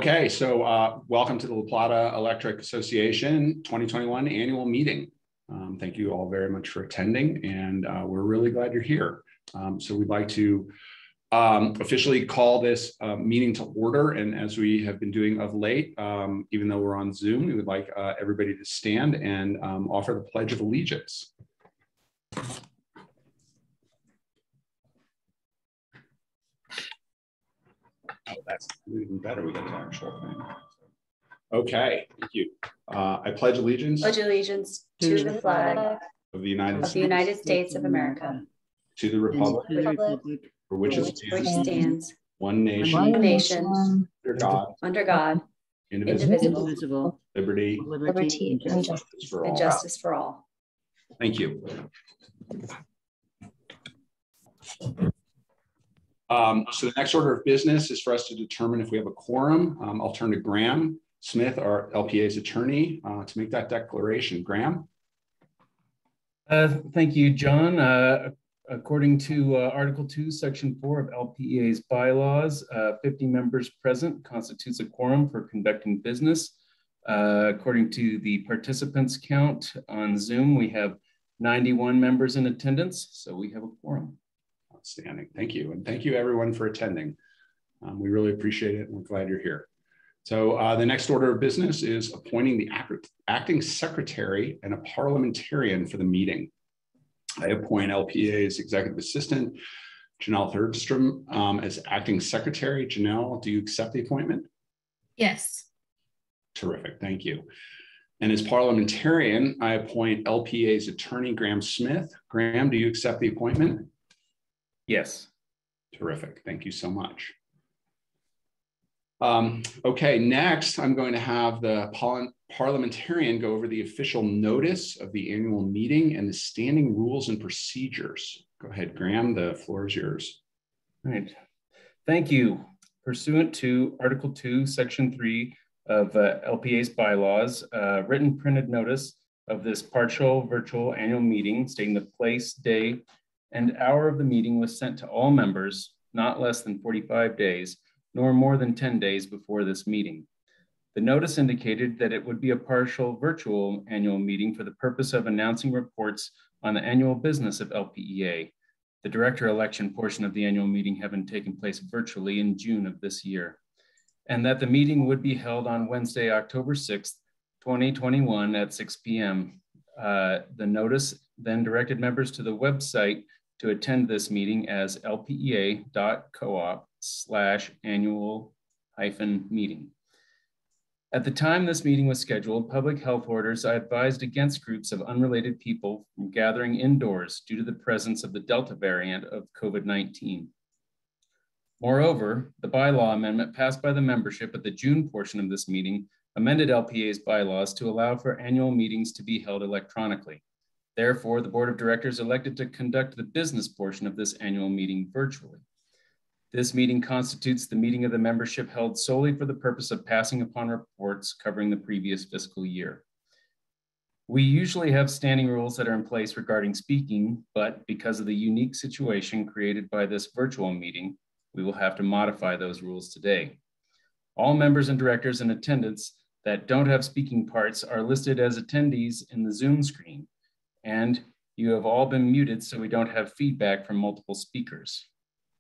Okay, so welcome to the La Plata Electric Association 2021 annual meeting. Thank you all very much for attending, and we're really glad you're here. So we'd like to officially call this meeting to order, and as we have been doing of late, even though we're on Zoom, we would like everybody to stand and offer the Pledge of Allegiance. Oh, that's even better. We got the actual thing. Okay, thank you. I pledge allegiance. Pledge allegiance to the flag of the United States of America, to the republic for which it stands, one nation, under God, indivisible, liberty and justice for all. Thank you. So the next order of business is for us to determine if we have a quorum. I'll turn to Graham Smith, our LPA's attorney, to make that declaration. Graham? Thank you, John. According to Article 2, Section 4 of LPEA's bylaws, 50 members present constitutes a quorum for conducting business. According to the participants count on Zoom, we have 91 members in attendance, so we have a quorum. Outstanding. Thank you. And thank you everyone for attending. We really appreciate it and we're glad you're here. So the next order of business is appointing the acting secretary and a parliamentarian for the meeting. I appoint LPA's executive assistant, Janelle Thurdstrom, as acting secretary. Janelle, do you accept the appointment? Yes. Terrific. Thank you. And as parliamentarian, I appoint LPA's attorney, Graham Smith. Graham, do you accept the appointment? Yes. Terrific. Thank you so much. Okay, next I'm going to have the parliamentarian go over the official notice of the annual meeting and the standing rules and procedures. Go ahead, Graham, the floor is yours. All right. Thank you. Pursuant to Article 2, Section 3 of LPA's bylaws, written printed notice of this partial virtual annual meeting stating the place, day, and hour of the meeting was sent to all members not less than 45 days, nor more than 10 days before this meeting. The notice indicated that it would be a partial virtual annual meeting for the purpose of announcing reports on the annual business of LPEA, the director election portion of the annual meeting having taken place virtually in June of this year, and that the meeting would be held on Wednesday, October 6th, 2021 at 6 p.m. The notice then directed members to the website to attend this meeting as lpea.coop/annual-meeting. At the time this meeting was scheduled, public health orders advised against groups of unrelated people from gathering indoors due to the presence of the Delta variant of COVID-19. Moreover, the bylaw amendment passed by the membership at the June portion of this meeting amended LPA's bylaws to allow for annual meetings to be held electronically. Therefore, the board of directors elected to conduct the business portion of this annual meeting virtually. This meeting constitutes the meeting of the membership held solely for the purpose of passing upon reports covering the previous fiscal year. We usually have standing rules that are in place regarding speaking, but because of the unique situation created by this virtual meeting, we will have to modify those rules today. All members and directors in attendance that don't have speaking parts are listed as attendees in the Zoom screen. And you have all been muted so we don't have feedback from multiple speakers.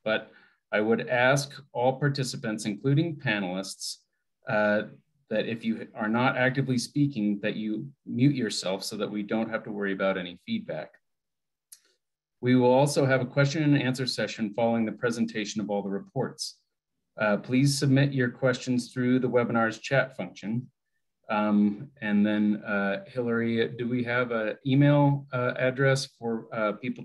But I would ask all participants, including panelists, that if you are not actively speaking, that you mute yourself so that we don't have to worry about any feedback. We will also have a question and answer session following the presentation of all the reports. Please submit your questions through the webinar's chat function. And then Hillary, do we have an email address for people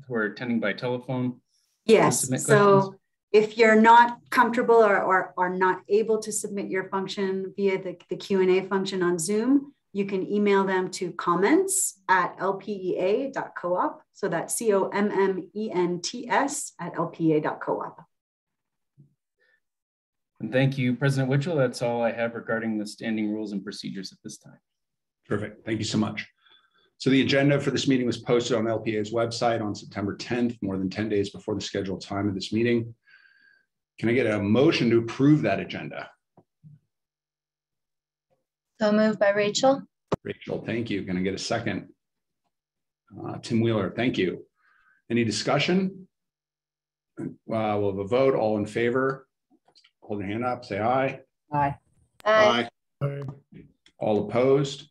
who are attending by telephone? Yes, so if you're not comfortable or are not able to submit your function via the Q&A function on Zoom, you can email them to comments@lpea.coop. So that's COMMENTS@lpea.coop. And thank you, President Witchell. That's all I have regarding the standing rules and procedures at this time. Perfect. Thank you so much. So the agenda for this meeting was posted on LPA's website on September 10th, more than 10 days before the scheduled time of this meeting. Can I get a motion to approve that agenda? So moved by Rachel. Rachel, thank you. Going to get a second. Tim Wheeler, thank you. Any discussion? We'll have a vote. All in favor, hold your hand up, say aye. Aye. Aye. All opposed?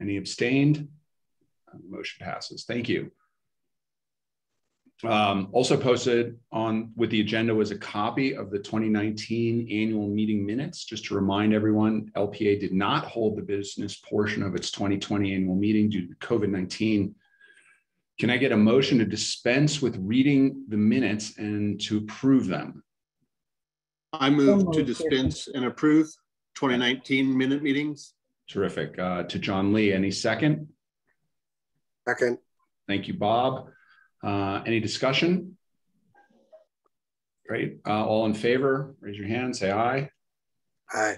Any abstained? Motion passes. Thank you. Also posted on with the agenda was a copy of the 2019 annual meeting minutes. Just to remind everyone, LPA did not hold the business portion of its 2020 annual meeting due to COVID-19. Can I get a motion to dispense with reading the minutes and to approve them? I move to dispense and approve 2019 minute meetings. Terrific. To John Lee, any second? Second. Thank you, Bob. Any discussion? Great. All in favor, raise your hand, say aye. Aye.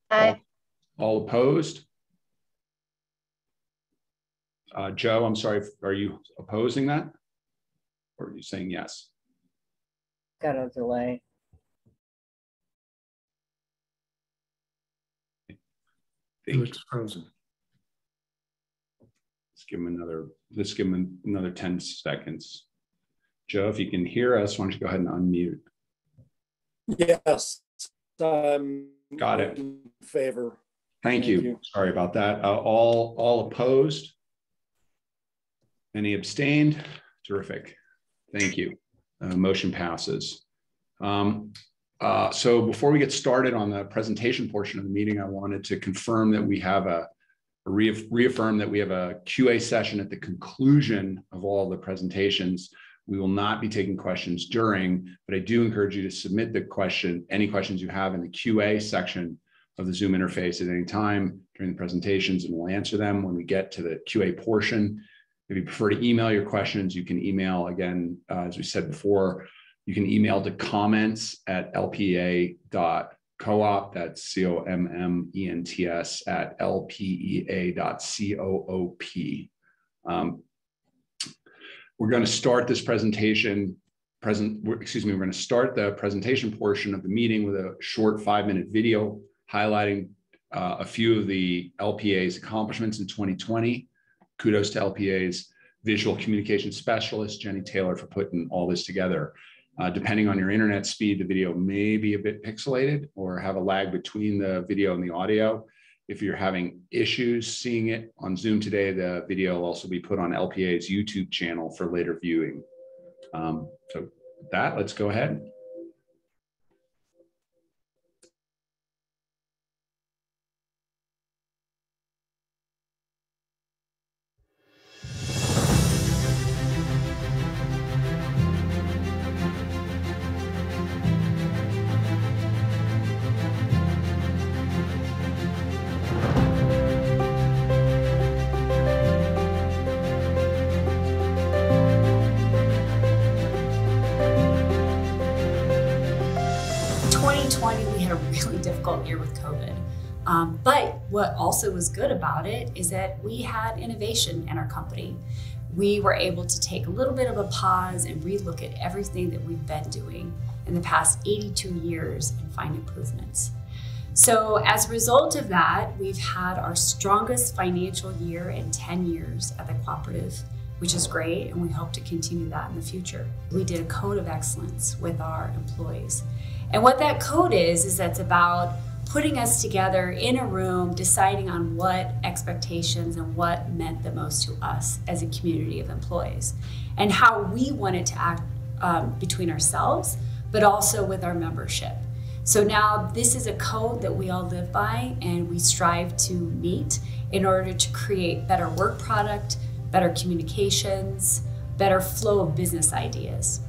Aye. All opposed? Joe, I'm sorry, are you opposing that? Or are you saying yes? Got a delay. It's frozen. Let's give him another 10 seconds. Joe, if you can hear us, why don't you go ahead and unmute? Yes. Got it. In favor. Thank you. Sorry about that. All opposed? Any abstained? Terrific. Thank you. Motion passes. So before we get started on the presentation portion of the meeting, I wanted to confirm that we have reaffirm that we have a QA session at the conclusion of all the presentations. We will not be taking questions during, but I do encourage you to submit any questions you have in the QA section of the Zoom interface at any time during the presentations, and we'll answer them when we get to the QA portion. If you prefer to email your questions, you can email, again, as we said before, you can email to comments@lpea.coop, that's COMMENTS @lpea.coop. We're going to start this presentation, we're going to start the presentation portion of the meeting with a short 5-minute video highlighting a few of the LPA's accomplishments in 2020. Kudos to LPA's visual communication specialist, Jenny Taylor, for putting all this together. Depending on your internet speed, the video may be a bit pixelated or have a lag between the video and the audio. If you're having issues seeing it on Zoom today, the video will also be put on LPA's YouTube channel for later viewing. So with that, let's go ahead. Year with COVID. But what also was good about it is that we had innovation in our company. We were able to take a little bit of a pause and relook at everything that we've been doing in the past 82 years and find improvements. So as a result of that, we've had our strongest financial year in 10 years at the cooperative, which is great, and we hope to continue that in the future. We did a code of excellence with our employees. And what that code is that's about putting us together in a room, deciding on what expectations and what meant the most to us as a community of employees, and how we wanted to act between ourselves, but also with our membership. So now this is a code that we all live by and we strive to meet in order to create better work product, better communications, better flow of business ideas.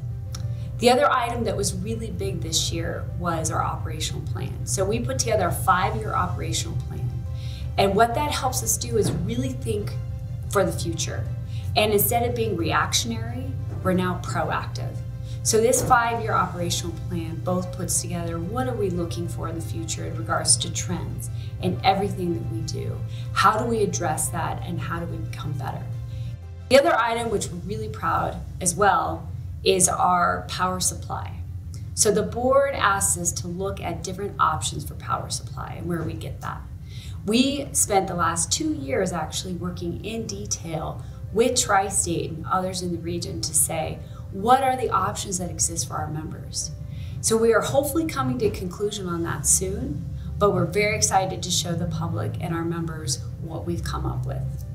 The other item that was really big this year was our operational plan. So we put together a 5-year operational plan. And what that helps us do is really think for the future. And instead of being reactionary, we're now proactive. So this 5-year operational plan both puts together what are we looking for in the future in regards to trends in everything that we do. How do we address that and how do we become better? The other item, which we're really proud as well, is our power supply. So the board asked us to look at different options for power supply and where we get that. We spent the last 2 years actually working in detail with Tri-State and others in the region to say, what are the options that exist for our members? So we are hopefully coming to a conclusion on that soon, but we're very excited to show the public and our members what we've come up with.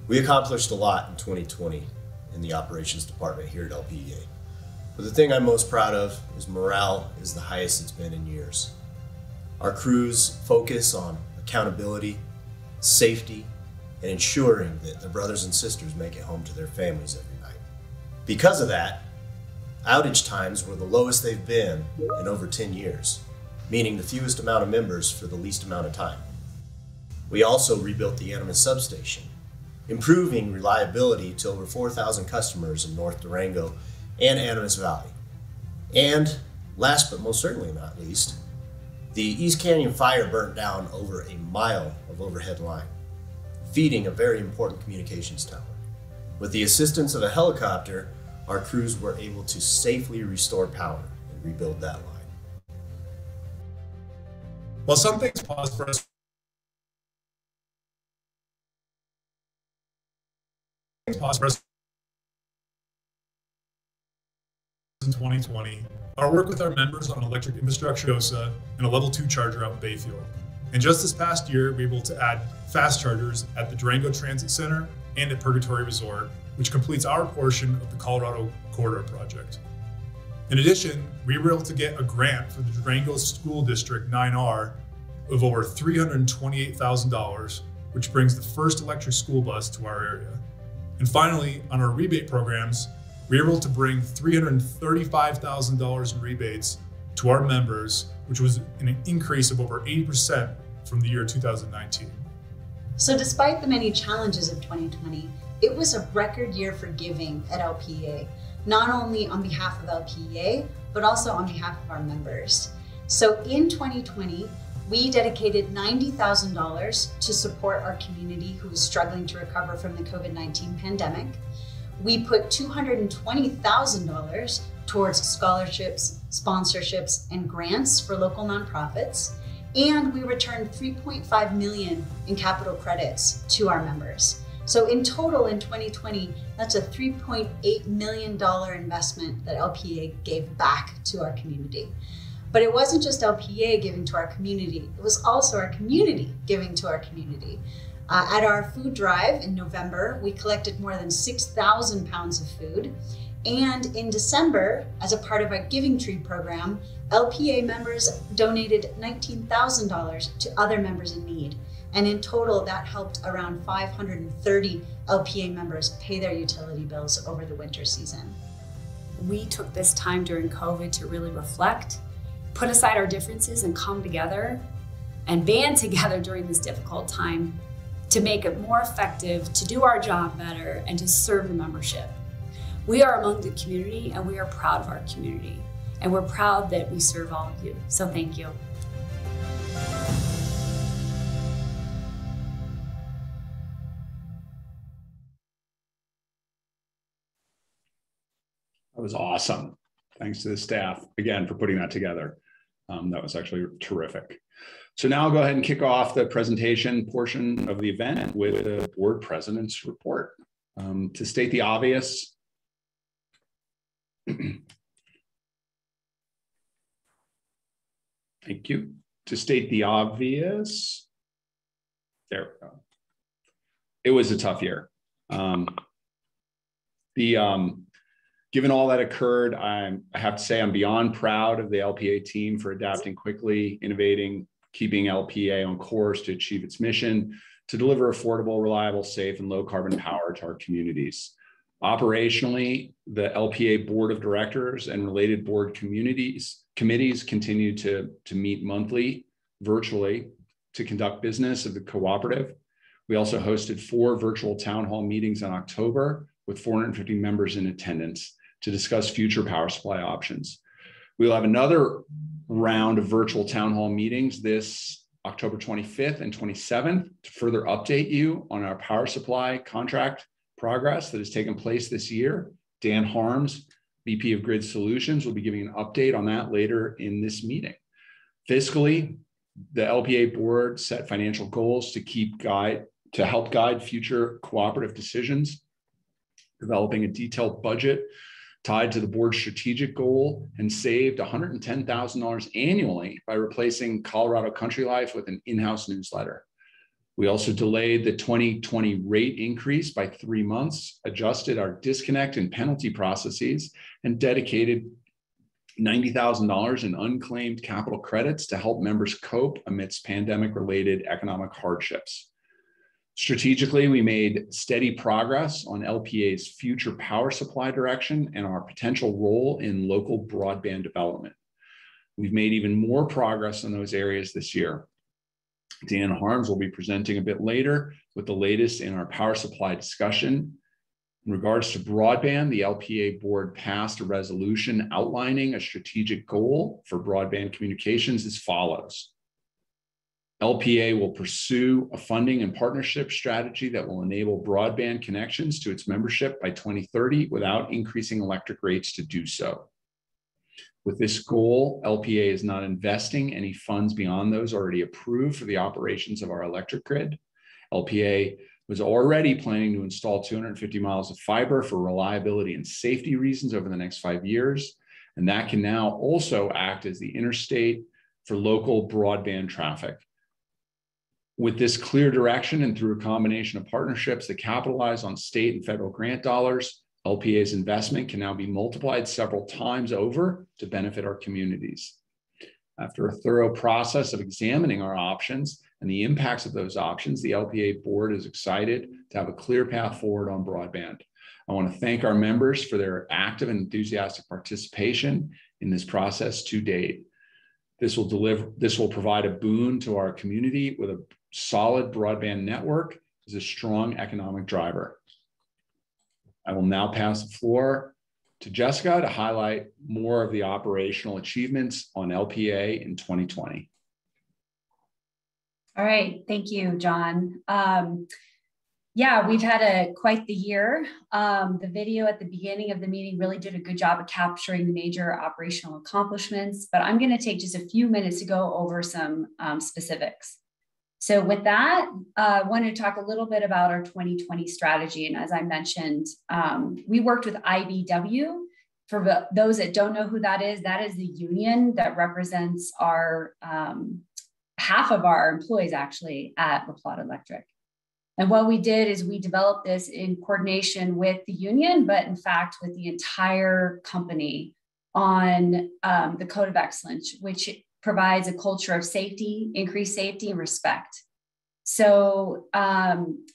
We accomplished a lot in 2020 in the operations department here at LPEA. But the thing I'm most proud of is morale is the highest it's been in years. Our crews focus on accountability, safety, and ensuring that their brothers and sisters make it home to their families every night. Because of that, outage times were the lowest they've been in over 10 years, meaning the fewest amount of members for the least amount of time. We also rebuilt the Animas substation, improving reliability to over 4,000 customers in North Durango and Animas Valley. And last but most certainly not least, the East Canyon fire burnt down over a mile of overhead line, feeding a very important communications tower. With the assistance of a helicopter, our crews were able to safely restore power and rebuild that line. While some things paused for us in 2020, our work with our members on electric infrastructure OSA and a level 2 charger out in Bayfield. And just this past year, we were able to add fast chargers at the Durango Transit Center and at Purgatory Resort, which completes our portion of the Colorado Corridor project. In addition, we were able to get a grant for the Durango School District 9R of over $328,000, which brings the first electric school bus to our area. And finally, on our rebate programs, we were able to bring $335,000 in rebates to our members, which was an increase of over 80% from the year 2019. So despite the many challenges of 2020, it was a record year for giving at LPEA, not only on behalf of LPEA, but also on behalf of our members. So in 2020, we dedicated $90,000 to support our community who was struggling to recover from the COVID-19 pandemic. We put $220,000 towards scholarships, sponsorships, and grants for local nonprofits. And we returned $3.5 million in capital credits to our members. So in total in 2020, that's a $3.8 million investment that LPEA gave back to our community. But it wasn't just LPEA giving to our community, it was also our community giving to our community. At our food drive in November, we collected more than 6,000 pounds of food. And in December, as a part of our Giving Tree program, LPEA members donated $19,000 to other members in need. And in total, that helped around 530 LPEA members pay their utility bills over the winter season. We took this time during COVID to really reflect, put aside our differences and come together and band together during this difficult time to make it more effective, to do our job better, and to serve the membership. We are among the community and we are proud of our community. And we're proud that we serve all of you. So thank you. That was awesome. Thanks to the staff again for putting that together. That was actually terrific. So now I'll go ahead and kick off the presentation portion of the event with the board president's report. To state the obvious, thank you. To state the obvious, there we go. It was a tough year. Given all that occurred, I have to say I'm beyond proud of the LPEA team for adapting quickly, innovating, keeping LPEA on course to achieve its mission to deliver affordable, reliable, safe, and low carbon power to our communities. Operationally, the LPEA Board of Directors and related board committees continue to meet monthly, virtually, to conduct business of the cooperative. We also hosted 4 virtual town hall meetings in October with 450 members in attendance to discuss future power supply options. We'll have another round of virtual town hall meetings this October 25th and 27th to further update you on our power supply contract progress that has taken place this year. Dan Harms, VP of Grid Solutions, will be giving an update on that later in this meeting. Fiscally, The LPA board set financial goals to help guide future cooperative decisions, developing a detailed budget tied to the board's strategic goal, and saved $110,000 annually by replacing Colorado Country Life with an in-house newsletter. We also delayed the 2020 rate increase by 3 months, adjusted our disconnect and penalty processes, and dedicated $90,000 in unclaimed capital credits to help members cope amidst pandemic-related economic hardships. Strategically, we made steady progress on LPA's future power supply direction and our potential role in local broadband development. We've made even more progress in those areas this year. Dan Harms will be presenting a bit later with the latest in our power supply discussion. In regards to broadband, the LPA board passed a resolution outlining a strategic goal for broadband communications as follows. LPA will pursue a funding and partnership strategy that will enable broadband connections to its membership by 2030 without increasing electric rates to do so. With this goal, LPA is not investing any funds beyond those already approved for the operations of our electric grid. LPA was already planning to install 250 miles of fiber for reliability and safety reasons over the next 5 years. And that can now also act as the interstate for local broadband traffic. With this clear direction and through a combination of partnerships that capitalize on state and federal grant dollars, LPA's investment can now be multiplied several times over to benefit our communities. After a thorough process of examining our options and the impacts of those options, the LPA board is excited to have a clear path forward on broadband. I want to thank our members for their active and enthusiastic participation in this process to date. This will provide a boon to our community with a solid broadband network as a strong economic driver. I will now pass the floor to Jessica to highlight more of the operational achievements on LPA in 2020. All right, thank you, John. Yeah, we've had quite the year. The video at the beginning of the meeting really did a good job of capturing the major operational accomplishments, but I'm going to take just a few minutes to go over some specifics. So with that, I wanted to talk a little bit about our 2020 strategy. And as I mentioned, we worked with IBEW. For those that don't know who that is the union that represents our half of our employees actually at La Plata Electric. And what we did is we developed this in coordination with the union, but in fact with the entire company on the Code of Excellence, which provides a culture of safety, increased safety and respect. So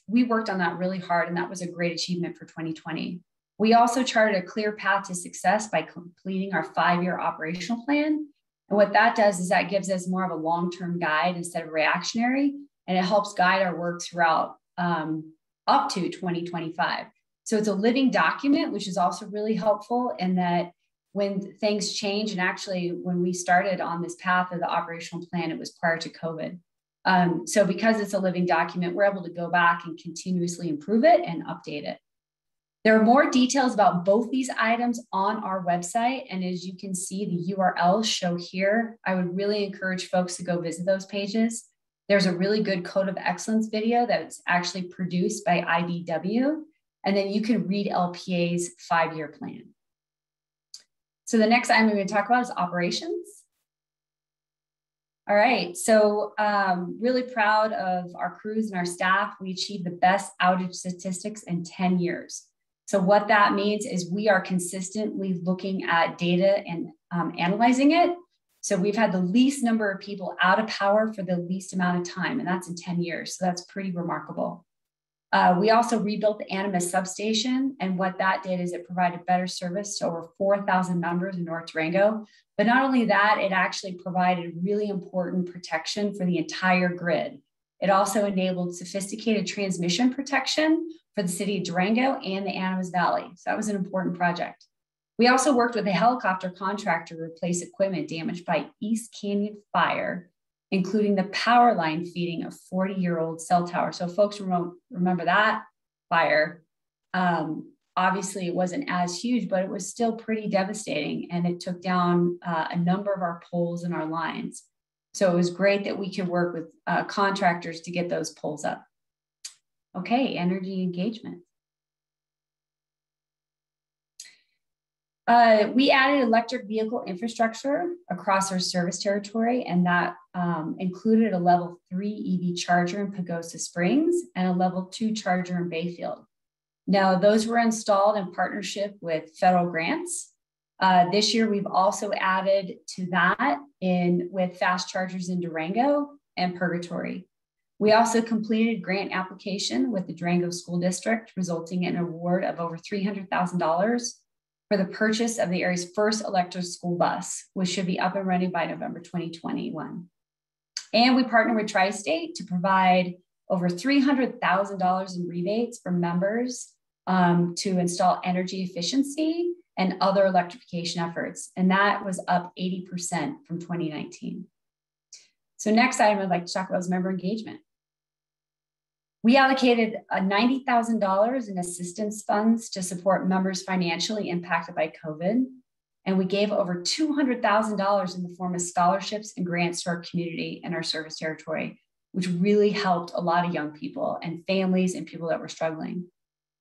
we worked on that really hard, and that was a great achievement for 2020. We also charted a clear path to success by completing our 5-year operational plan. And what that does is that gives us more of a long-term guide instead of reactionary, and it helps guide our work throughout up to 2025. So it's a living document, which is also really helpful in that when things change, and actually when we started on this path of the operational plan, it was prior to COVID. So because it's a living document, we're able to go back and continuously improve it and update it. There are more details about both these items on our website. And as you can see, the URLs show here. I would really encourage folks to go visit those pages. There's a really good Code of Excellence video that's actually produced by IBEW. And then you can read LPA's 5-year plan. So the next item we're going to talk about is operations. All right, so really proud of our crews and our staff. We achieved the best outage statistics in 10 years. So what that means is we are consistently looking at data and analyzing it. So we've had the least number of people out of power for the least amount of time, and that's in 10 years. So that's pretty remarkable. We also rebuilt the Animas substation, and what that did is it provided better service to over 4,000 members in North Durango. But not only that, it actually provided really important protection for the entire grid. It also enabled sophisticated transmission protection for the city of Durango and the Animas Valley. So that was an important project. We also worked with a helicopter contractor to replace equipment damaged by East Canyon Fire, including the power line feeding a 40-year-old cell tower. So folks remember that fire. Obviously, it wasn't as huge, but it was still pretty devastating, and it took down a number of our poles and our lines. So it was great that we could work with contractors to get those poles up. Okay, energy engagement. We added electric vehicle infrastructure across our service territory, and that included a level 3 EV charger in Pagosa Springs and a level 2 charger in Bayfield. Now, those were installed in partnership with federal grants. This year, we've also added to that with fast chargers in Durango and Purgatory. We also completed grant application with the Durango School District, resulting in an award of over $300,000 for the purchase of the area's first electric school bus, which should be up and running by November 2021. And we partnered with Tri-State to provide over $300,000 in rebates for members to install energy efficiency and other electrification efforts. And that was up 80% from 2019. So next item I'd like to talk about is member engagement. We allocated $90,000 in assistance funds to support members financially impacted by COVID. And we gave over $200,000 in the form of scholarships and grants to our community and our service territory, which really helped a lot of young people and families and people that were struggling.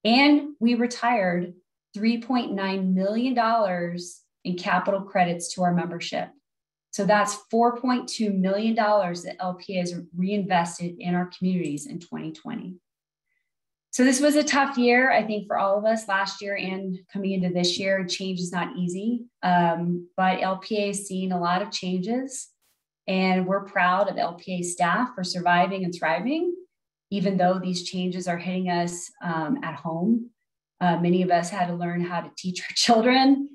And we retired $3.9 million in capital credits to our membership. So that's $4.2 million that LPA has reinvested in our communities in 2020. So this was a tough year, I think, for all of us last year and coming into this year. Change is not easy, but LPA has seen a lot of changes, and we're proud of LPA staff for surviving and thriving, even though these changes are hitting us at home. Many of us had to learn how to teach our children,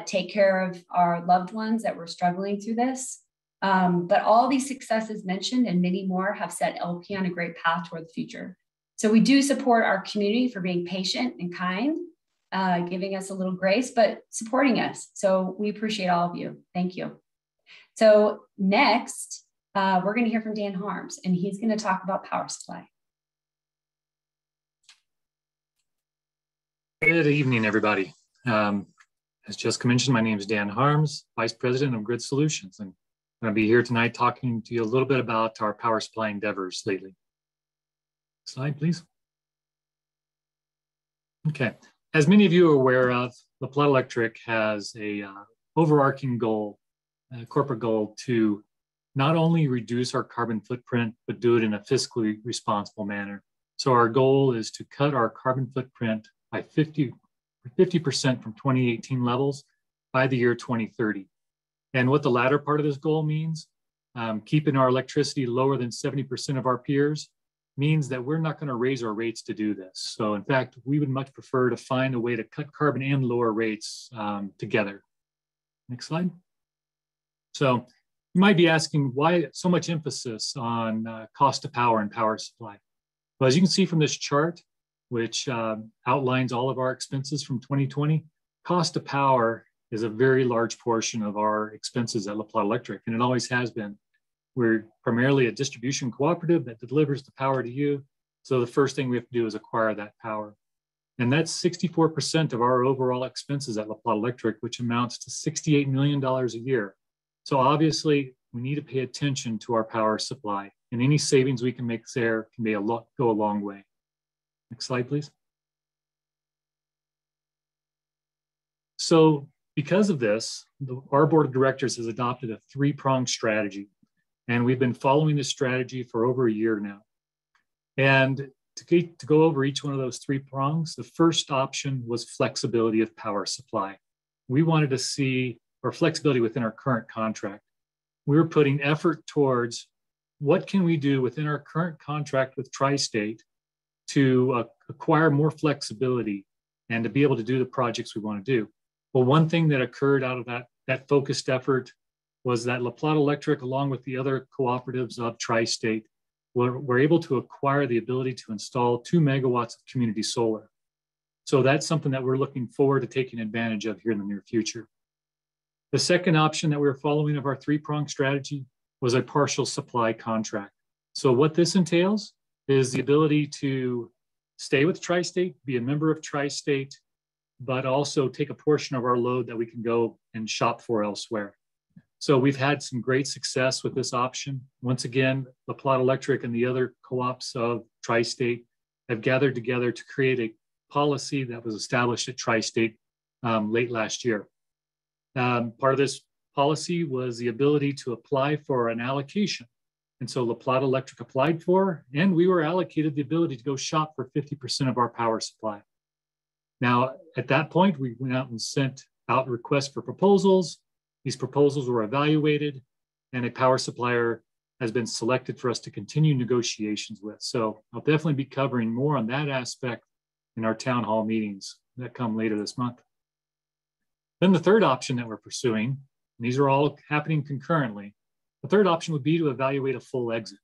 take care of our loved ones that were struggling through this. But all these successes mentioned and many more have set LP on a great path toward the future. So we do support our community for being patient and kind, giving us a little grace, but supporting us. So we appreciate all of you. Thank you. So next, we're going to hear from Dan Harms, and he's going to talk about power supply. Good evening, everybody. As Jessica mentioned, my name is Dan Harms, Vice President of Grid Solutions, and I'm going to be here tonight talking to you a little bit about our power supply endeavors lately. Slide, please. Okay, as many of you are aware of, La Plata Electric has a overarching goal, corporate goal, to not only reduce our carbon footprint, but do it in a fiscally responsible manner. So our goal is to cut our carbon footprint by 50% from 2018 levels by the year 2030. And what the latter part of this goal means, keeping our electricity lower than 70% of our peers, means that we're not going to raise our rates to do this. So in fact, we would much prefer to find a way to cut carbon and lower rates together. Next slide. So you might be asking, why so much emphasis on cost of power and power supply? Well, as you can see from this chart, which outlines all of our expenses from 2020, cost of power is a very large portion of our expenses at La Plata Electric, and it always has been. We're primarily a distribution cooperative that delivers the power to you. So the first thing we have to do is acquire that power. And that's 64% of our overall expenses at La Plata Electric, which amounts to $68 million a year. So obviously, we need to pay attention to our power supply, and any savings we can make there can go a long way. Next slide, please. So because of this, our board of directors has adopted a three-pronged strategy, and we've been following this strategy for over a year now. And to go over each one of those three prongs, the first option was flexibility of power supply. We wanted to see our flexibility within our current contract. We were putting effort towards what can we do within our current contract with Tri-State to acquire more flexibility and to be able to do the projects we want to do. Well, one thing that occurred out of that focused effort was that La Plata Electric, along with the other cooperatives of Tri-State, were able to acquire the ability to install 2 megawatts of community solar. So that's something that we're looking forward to taking advantage of here in the near future. The second option that we were following of our three-pronged strategy was a partial supply contract. So what this entails is the ability to stay with Tri-State, be a member of Tri-State, but also take a portion of our load that we can go and shop for elsewhere. So we've had some great success with this option. Once again, La Plata Electric and the other co-ops of Tri-State have gathered together to create a policy that was established at Tri-State late last year. Part of this policy was the ability to apply for an allocation. And so La Plata Electric applied for, and we were allocated the ability to go shop for 50% of our power supply. Now, at that point, we went out and sent out requests for proposals. These proposals were evaluated, and a power supplier has been selected for us to continue negotiations with. So I'll definitely be covering more on that aspect in our town hall meetings that come later this month. Then the third option that we're pursuing, and these are all happening concurrently, the third option would be to evaluate a full exit.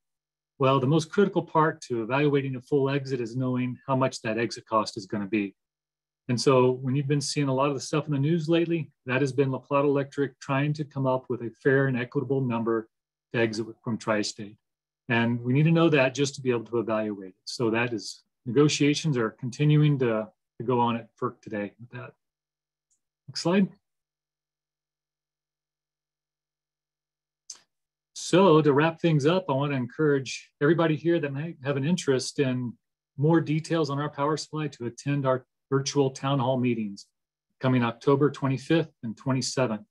Well, the most critical part to evaluating a full exit is knowing how much that exit cost is going to be. And so when you've been seeing a lot of the stuff in the news lately, that has been La Plata Electric trying to come up with a fair and equitable number to exit from Tri-State. And we need to know that just to be able to evaluate it. So that is, negotiations are continuing to go on at FERC today with that. Next slide. So to wrap things up, I want to encourage everybody here that might have an interest in more details on our power supply to attend our virtual town hall meetings coming October 25th and 27th.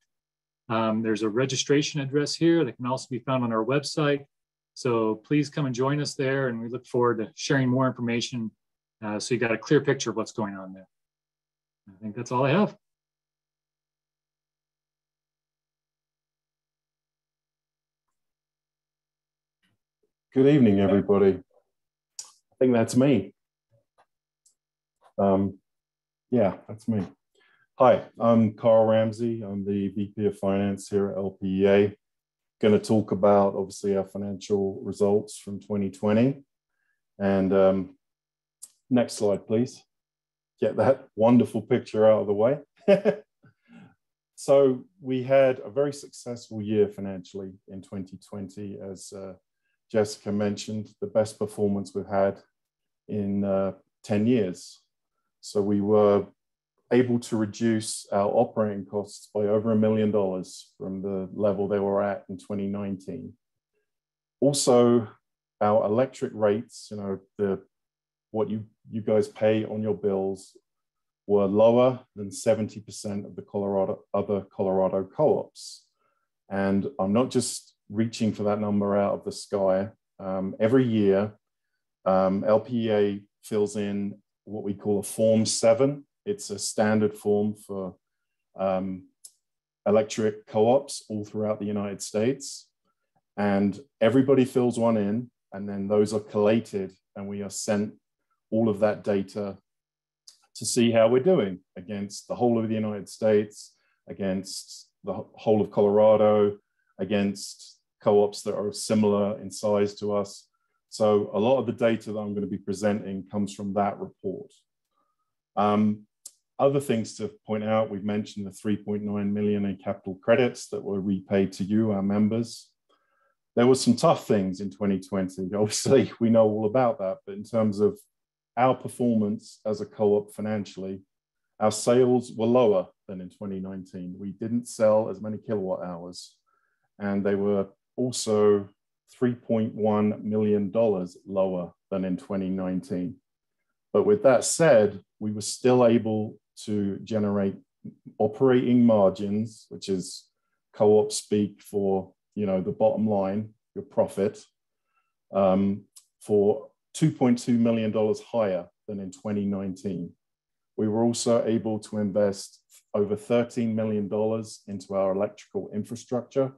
There's a registration address here that can also be found on our website. So please come and join us there, and we look forward to sharing more information so you got a clear picture of what's going on there. I think that's all I have. Good evening, everybody. I think that's me. Yeah, that's me. Hi, I'm Carl Ramsey. I'm the VP of Finance here at LPEA. Going to talk about, obviously, our financial results from 2020. And next slide, please. Get that wonderful picture out of the way. So we had a very successful year financially in 2020, as Jessica mentioned, the best performance we've had in 10 years. So we were able to reduce our operating costs by over $1 million from the level they were at in 2019. Also, our electric rates, what you guys pay on your bills, were lower than 70% of the other Colorado co-ops. And I'm not just reaching for that number out of the sky. Every year, LPEA fills in what we call a Form 7. It's a standard form for electric co-ops all throughout the United States. And everybody fills one in, and then those are collated, and we are sent all of that data to see how we're doing against the whole of the United States, against the whole of Colorado, against co-ops that are similar in size to us. So a lot of the data that I'm going to be presenting comes from that report. Other things to point out, we've mentioned the $3.9 million in capital credits that were repaid to you, our members. There were some tough things in 2020. Obviously, we know all about that, but in terms of our performance as a co-op financially, our sales were lower than in 2019. We didn't sell as many kilowatt hours, and they were also $3.1 million lower than in 2019. But with that said, we were still able to generate operating margins, which is co-op speak for, the bottom line, your profit, for $2.2 million higher than in 2019. We were also able to invest over $13 million into our electrical infrastructure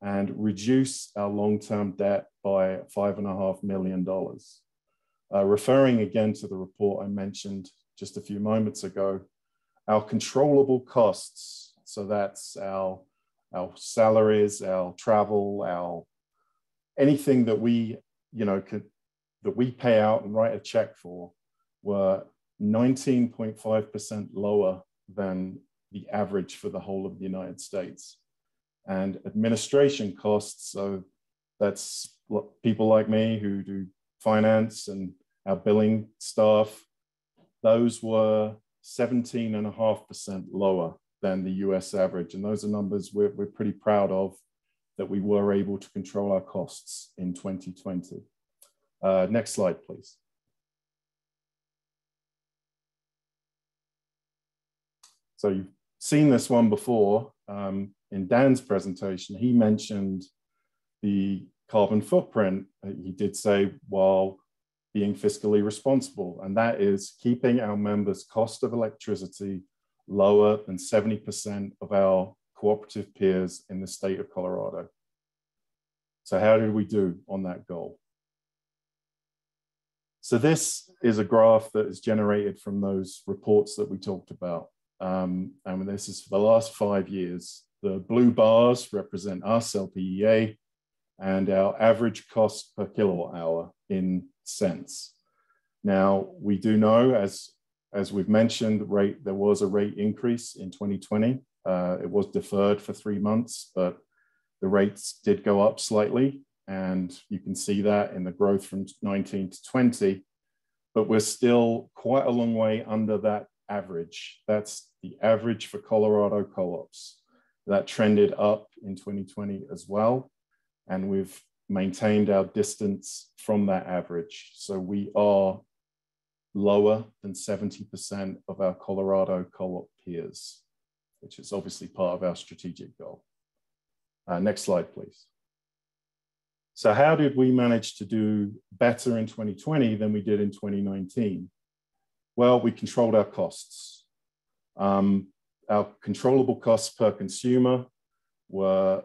and reduce our long-term debt by $5.5 million. Referring again to the report I mentioned just a few moments ago, our controllable costs, so that's our salaries, our travel, anything that we, that we pay out and write a check for, were 19.5% lower than the average for the whole of the United States. And administration costs, so that's people like me who do finance and our billing staff, those were 17.5% lower than the US average. And those are numbers we're pretty proud of, that we were able to control our costs in 2020. Next slide, please. So you've seen this one before. In Dan's presentation, he mentioned the carbon footprint. He did say while being fiscally responsible, and that is keeping our members' cost of electricity lower than 70% of our cooperative peers in the state of Colorado. So how did we do on that goal? So this is a graph that is generated from those reports that we talked about. And this is for the last 5 years. The blue bars represent us, LPEA, and our average cost per kilowatt hour in cents. Now, we do know, as we've mentioned, there was a rate increase in 2020. It was deferred for 3 months, but the rates did go up slightly. And you can see that in the growth from 19 to 20, but we're still quite a long way under that average. That's the average for Colorado co-ops. That trended up in 2020 as well. And we've maintained our distance from that average. So we are lower than 70% of our Colorado co-op peers, which is obviously part of our strategic goal. Next slide, please. So how did we manage to do better in 2020 than we did in 2019? Well, we controlled our costs. Our controllable costs per consumer were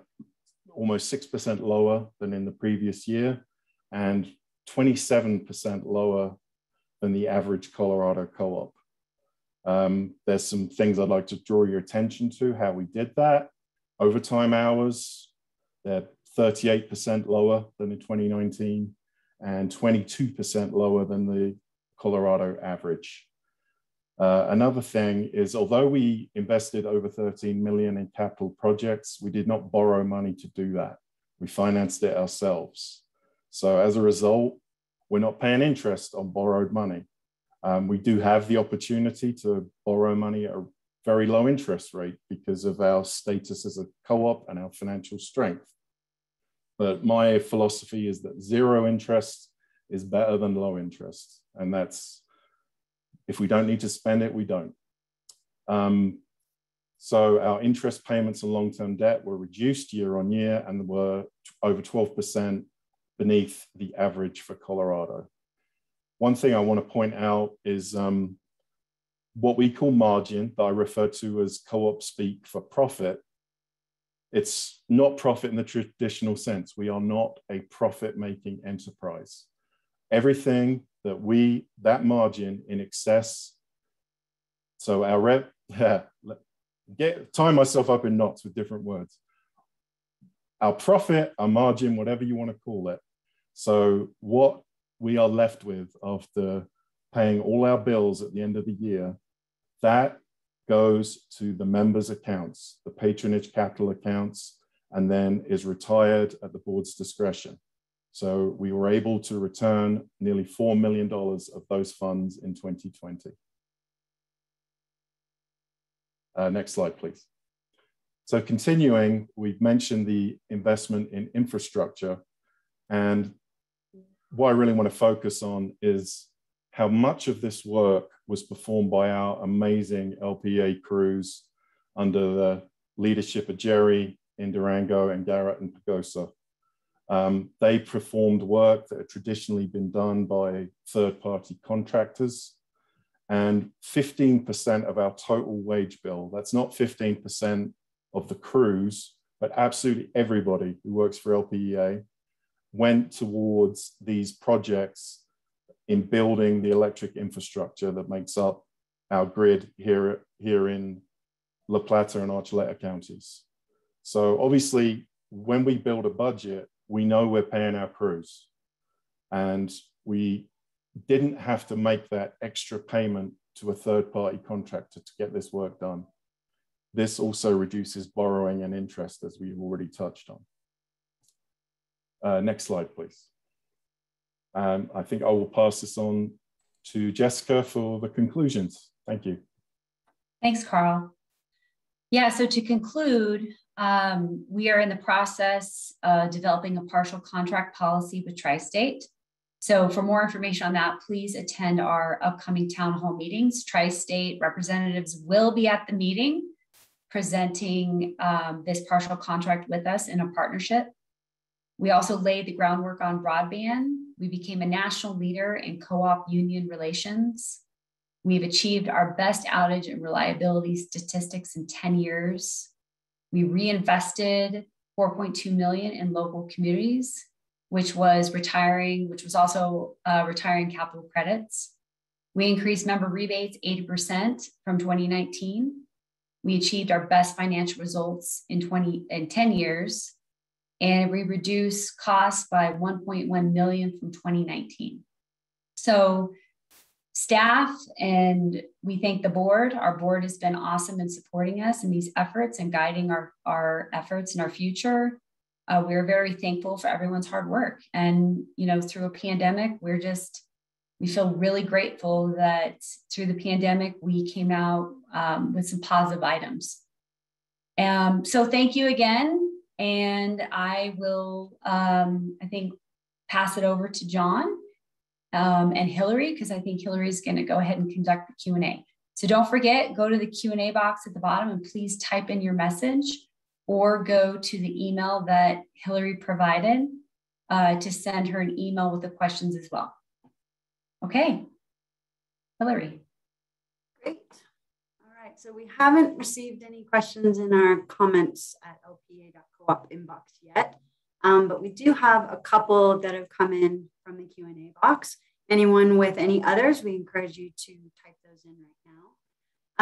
almost 6% lower than in the previous year and 27% lower than the average Colorado co-op. There's some things I'd like to draw your attention to, how we did that. Overtime hours, they're 38% lower than in 2019 and 22% lower than the Colorado average. Another thing is, although we invested over 13 million in capital projects, we did not borrow money to do that. We financed it ourselves. So as a result, we're not paying interest on borrowed money. We do have the opportunity to borrow money at a very low interest rate because of our status as a co-op and our financial strength. But my philosophy is that zero interest is better than low interest. And that's, if we don't need to spend it, we don't. So our interest payments on long-term debt were reduced year on year and were over 12% beneath the average for Colorado. One thing I want to point out is what we call margin, that I refer to as co-op speak for profit. It's not profit in the traditional sense. We are not a profit-making enterprise. Everything that margin in excess, so our tie myself up in knots with different words. Our profit, our margin, whatever you want to call it. So what we are left with after paying all our bills at the end of the year, that goes to the members' accounts, the patronage capital accounts, and then is retired at the board's discretion. So we were able to return nearly $4 million of those funds in 2020. Next slide, please. So continuing, we've mentioned the investment in infrastructure. And what I really want to focus on is how much of this work was performed by our amazing LPEA crews under the leadership of Jerry in Durango and Garrett in Pagosa. They performed work that had traditionally been done by third-party contractors, and 15% of our total wage bill, that's not 15% of the crews, but absolutely everybody who works for LPEA, went towards these projects in building the electric infrastructure that makes up our grid here in La Plata and Archuleta counties. So obviously, when we build a budget, we know we're paying our crews. And we didn't have to make that extra payment to a third-party contractor to get this work done. This also reduces borrowing and interest, as we've already touched on. Next slide, please. I think I will pass this on to Jessica for the conclusions. Thank you. Thanks, Carl. Yeah, so to conclude, we are in the process of developing a partial contract policy with Tri-State. So for more information on that, please attend our upcoming town hall meetings. Tri-State representatives will be at the meeting presenting this partial contract with us in a partnership. We also laid the groundwork on broadband. We became a national leader in co-op union relations. We've achieved our best outage and reliability statistics in 10 years. We reinvested $4.2 million in local communities, which was also retiring capital credits. We increased member rebates 80% from 2019. We achieved our best financial results in 10 years, and we reduced costs by $1.1 million from 2019. So staff, and we thank the board. Our board has been awesome in supporting us in these efforts and guiding our efforts in our future. We're very thankful for everyone's hard work. And, through a pandemic, we feel really grateful that through the pandemic, we came out with some positive items. So thank you again. And I will, pass it over to John and Hillary, because I think Hillary is going to go ahead and conduct the Q&A. So don't forget, go to the Q&A box at the bottom and please type in your message, or go to the email that Hillary provided to send her an email with the questions as well. Okay, Hillary. Great. All right, so we haven't received any questions in our comments at lpa.coop inbox yet, but we do have a couple that have come in from the Q&A box. Anyone with any others, we encourage you to type those in right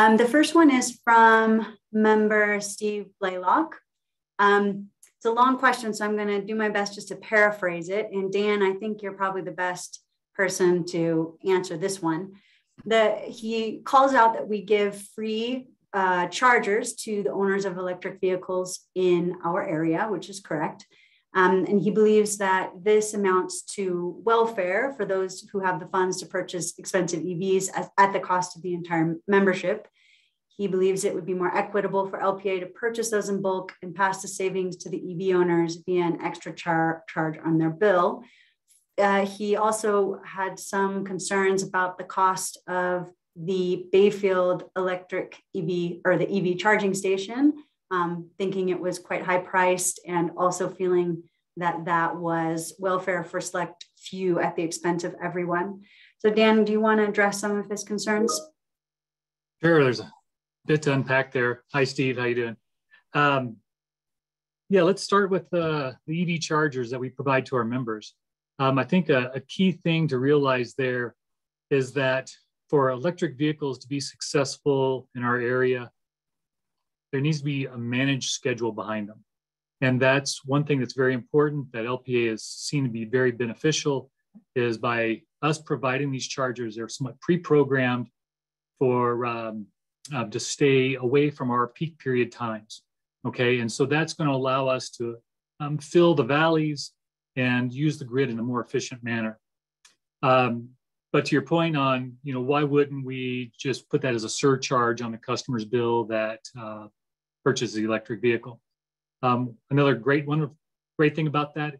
now. The first one is from member Steve Blaylock. It's a long question, so I'm going to do my best just to paraphrase it. And Dan, I think you're probably the best person to answer this one. He calls out that we give free chargers to the owners of electric vehicles in our area, which is correct. And he believes that this amounts to welfare for those who have the funds to purchase expensive EVs at the cost of the entire membership. He believes it would be more equitable for LPA to purchase those in bulk and pass the savings to the EV owners via an extra charge on their bill. He also had some concerns about the cost of the Bayfield electric EV, or the EV charging station, thinking it was quite high priced, and also feeling that that was welfare for select few at the expense of everyone. So Dan, do you want to address some of his concerns? Sure, there's a bit to unpack there. Hi, Steve, how you doing? Yeah, let's start with the EV chargers that we provide to our members. I think a key thing to realize there is that for electric vehicles to be successful in our area, there needs to be a managed schedule behind them. And that's one thing that's very important that LPA has seen to be very beneficial, is by us providing these chargers, they're somewhat pre-programmed for to stay away from our peak period times. Okay, and so that's going to allow us to fill the valleys and use the grid in a more efficient manner. But to your point on, why wouldn't we just put that as a surcharge on the customer's bill that purchases the electric vehicle? Another great thing about that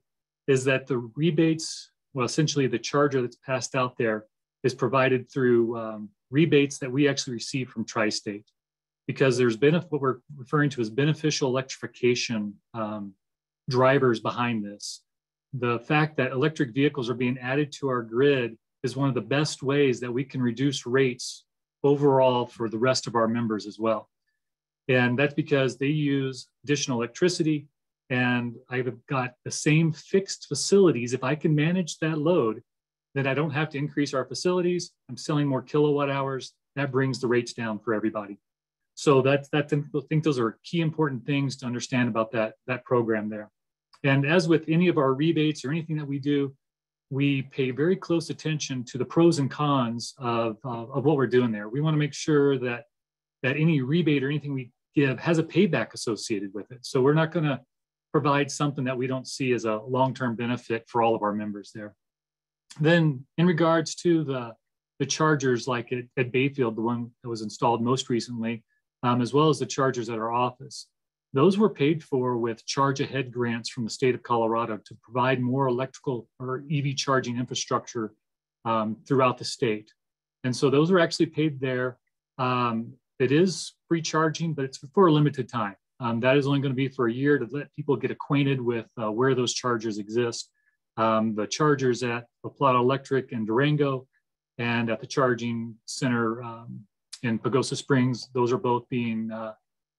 is that the rebates, well, essentially the charger that's passed out there is provided through rebates that we actually receive from Tri-State, because there's what we're referring to as beneficial electrification drivers behind this. The fact that electric vehicles are being added to our grid is one of the best ways that we can reduce rates overall for the rest of our members as well. And that's because they use additional electricity, and I've got the same fixed facilities. If I can manage that load, then I don't have to increase our facilities. I'm selling more kilowatt hours. That brings the rates down for everybody. So I think those are key important things to understand about that program there. And as with any of our rebates or anything that we do, we pay very close attention to the pros and cons of what we're doing there. We want to make sure that any rebate or anything we give has a payback associated with it. So we're not going to provide something that we don't see as a long-term benefit for all of our members there. Then in regards to the chargers like at Bayfield, the one that was installed most recently, as well as the chargers at our office. Those were paid for with charge ahead grants from the state of Colorado to provide more electrical or EV charging infrastructure throughout the state. And so those were actually paid there. It is free charging, but it's for a limited time. That is only going to be for a year to let people get acquainted with where those chargers exist. The chargers at La Plata Electric in Durango and at the charging center in Pagosa Springs, those are both being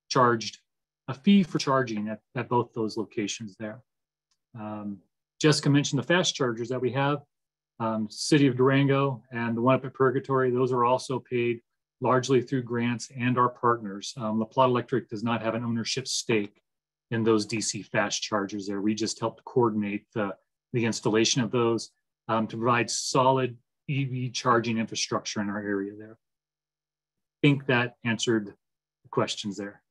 charged a fee for charging at both those locations there. Jessica mentioned the fast chargers that we have, City of Durango and the one up at Purgatory. Those are also paid largely through grants and our partners. La Plata Electric does not have an ownership stake in those DC fast chargers there. We just helped coordinate the installation of those to provide solid EV charging infrastructure in our area there. I think that answered the questions there.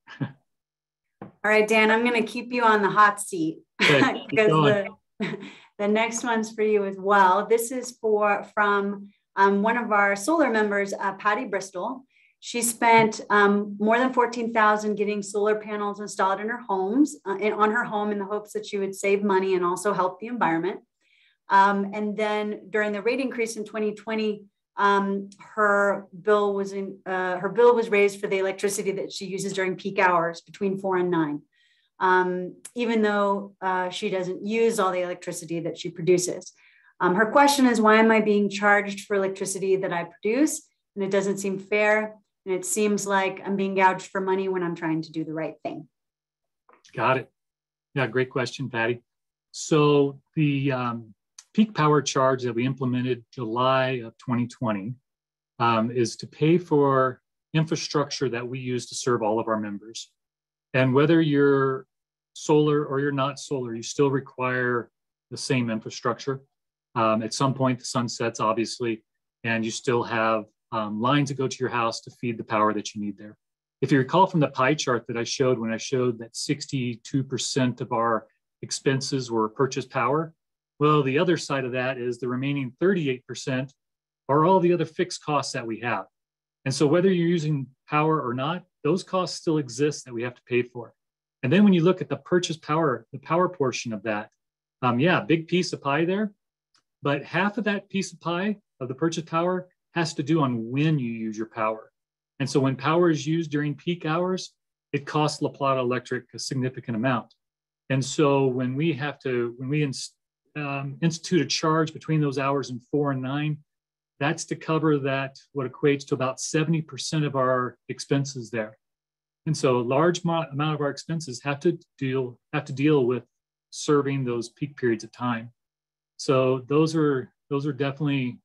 All right, Dan, I'm going to keep you on the hot seat okay, because the next one's for you as well. This is from one of our solar members, Patty Bristol. She spent more than $14,000 getting solar panels installed in her homes, on her home, in the hopes that she would save money and also help the environment. And then during the rate increase in 2020, her bill was raised for the electricity that she uses during peak hours between 4 and 9, even though she doesn't use all the electricity that she produces. Her question is, why am I being charged for electricity that I produce? And it doesn't seem fair. And it seems like I'm being gouged for money when I'm trying to do the right thing. Got it. Yeah, great question, Patty. So the peak power charge that we implemented July of 2020 is to pay for infrastructure that we use to serve all of our members. And whether you're solar or you're not solar, you still require the same infrastructure. At some point, the sun sets, obviously, and you still have lines that go to your house to feed the power that you need there. If you recall from the pie chart that I showed when I showed that 62% of our expenses were purchased power, well, the other side of that is the remaining 38% are all the other fixed costs that we have. And so whether you're using power or not, those costs still exist that we have to pay for. And then when you look at the purchase power, the power portion of that, yeah, big piece of pie there, but half of that piece of pie of the purchase power has to do on when you use your power. And so when power is used during peak hours, it costs La Plata Electric a significant amount. And so when we institute a charge between those hours and 4 and 9, that's to cover that, what equates to about 70% of our expenses there. And so a large amount of our expenses have to deal with serving those peak periods of time. So those are definitely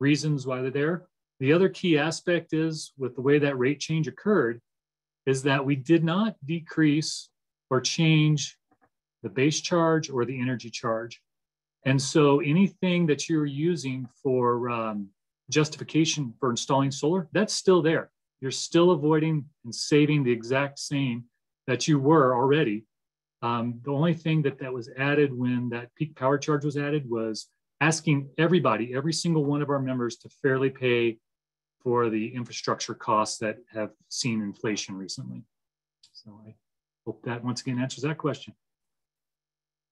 reasons why they're there. The other key aspect is, with the way that rate change occurred, is that we did not decrease or change the base charge or the energy charge. And so anything that you're using for justification for installing solar, that's still there. You're still avoiding and saving the exact same that you were already. The only thing that was added when that peak power charge was added was asking everybody, every single one of our members, to fairly pay for the infrastructure costs that have seen inflation recently. So I hope that once again answers that question.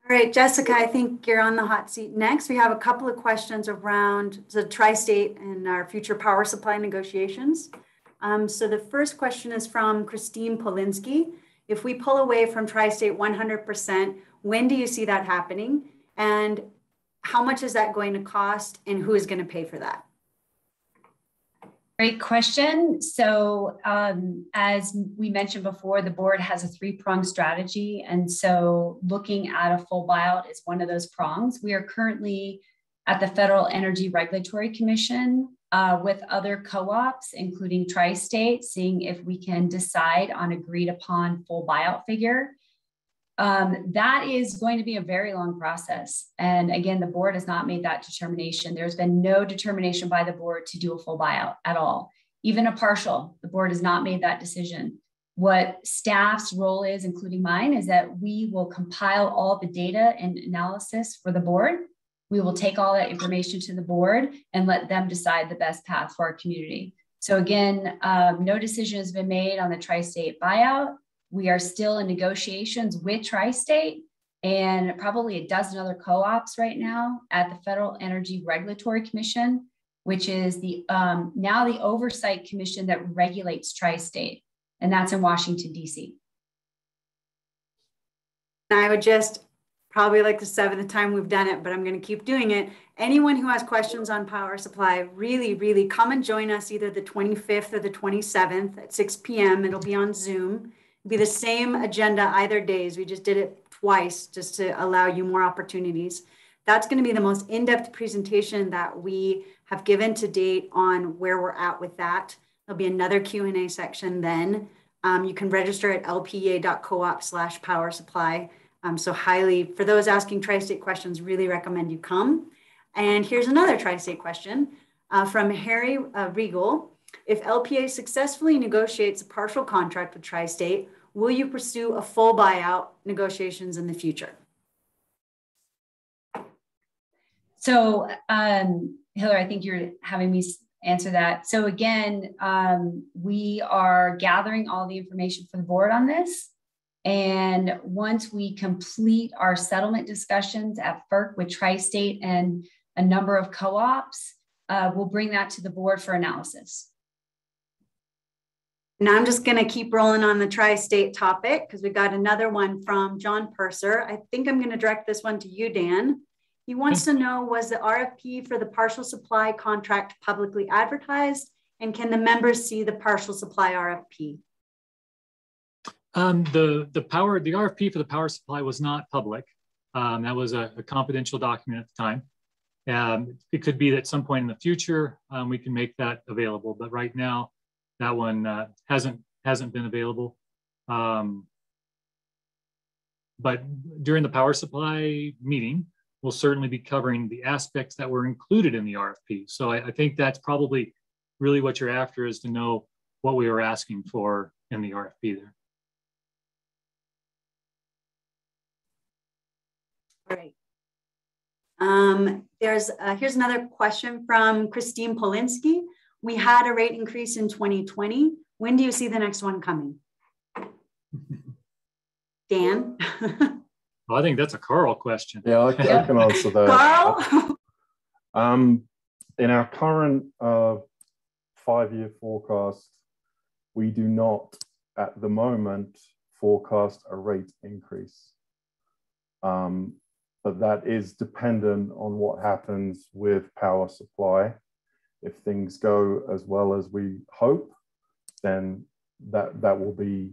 All right, Jessica, I think you're on the hot seat next. We have a couple of questions around the tri-state and our future power supply negotiations. So the first question is from Christine Polinsky. If we pull away from tri-state 100%, when do you see that happening? And how much is that going to cost, and who is going to pay for that? Great question. So as we mentioned before, the board has a 3-pronged strategy. And so looking at a full buyout is one of those prongs. We are currently at the Federal Energy Regulatory Commission with other co-ops, including Tri-State, seeing if we can decide on agreed upon full buyout figure. That is going to be a very long process. And again, the board has not made that determination. There's been no determination by the board to do a full buyout at all, even a partial. The board has not made that decision. What staff's role is, including mine, is that we will compile all the data and analysis for the board. We will take all that information to the board and let them decide the best path for our community. So again, no decision has been made on the Tri-State buyout. We are still in negotiations with Tri-State and probably a dozen other co-ops right now at the Federal Energy Regulatory Commission, which is the now the oversight commission that regulates Tri-State, and that's in Washington, D.C. I would just probably like the 7th time we've done it, but I'm going to keep doing it. Anyone who has questions on power supply, really come and join us either the 25th or the 27th at 6 p.m. It'll be on Zoom. It'll be the same agenda either days. We just did it twice just to allow you more opportunities. That's going to be the most in-depth presentation that we have given to date on where we're at with that. There'll be another Q&A section then. You can register at lpa.coop/power supply. So highly, for those asking Tri-State questions, really recommend you come. And here's another Tri-State question from Harry Regal. If LPA successfully negotiates a partial contract with Tri-State, will you pursue a full buyout negotiations in the future? So, Hillary, I think you're having me answer that. So again, we are gathering all the information for the board on this. And once we complete our settlement discussions at FERC with Tri-State and a number of co-ops, we'll bring that to the board for analysis. Now I'm just going to keep rolling on the Tri-State topic because we got another one from John Purser. I think I'm going to direct this one to you, Dan. He wants to know, was the RFP for the partial supply contract publicly advertised? And can the members see the partial supply RFP? The RFP for the power supply was not public. That was a confidential document at the time. It could be that at some point in the future, we can make that available. But right now, that one hasn't been available. But during the power supply meeting, we'll certainly be covering the aspects that were included in the RFP. So I think that's probably really what you're after, is to know what we were asking for in the RFP there. Great. Here's another question from Christine Polinsky. We had a rate increase in 2020. When do you see the next one coming? Dan? Well, I think that's a Carl question. Yeah, I can answer that. Carl? In our current 5-year forecast, we do not, at the moment, forecast a rate increase. But that is dependent on what happens with power supply. If things go as well as we hope, then that will be,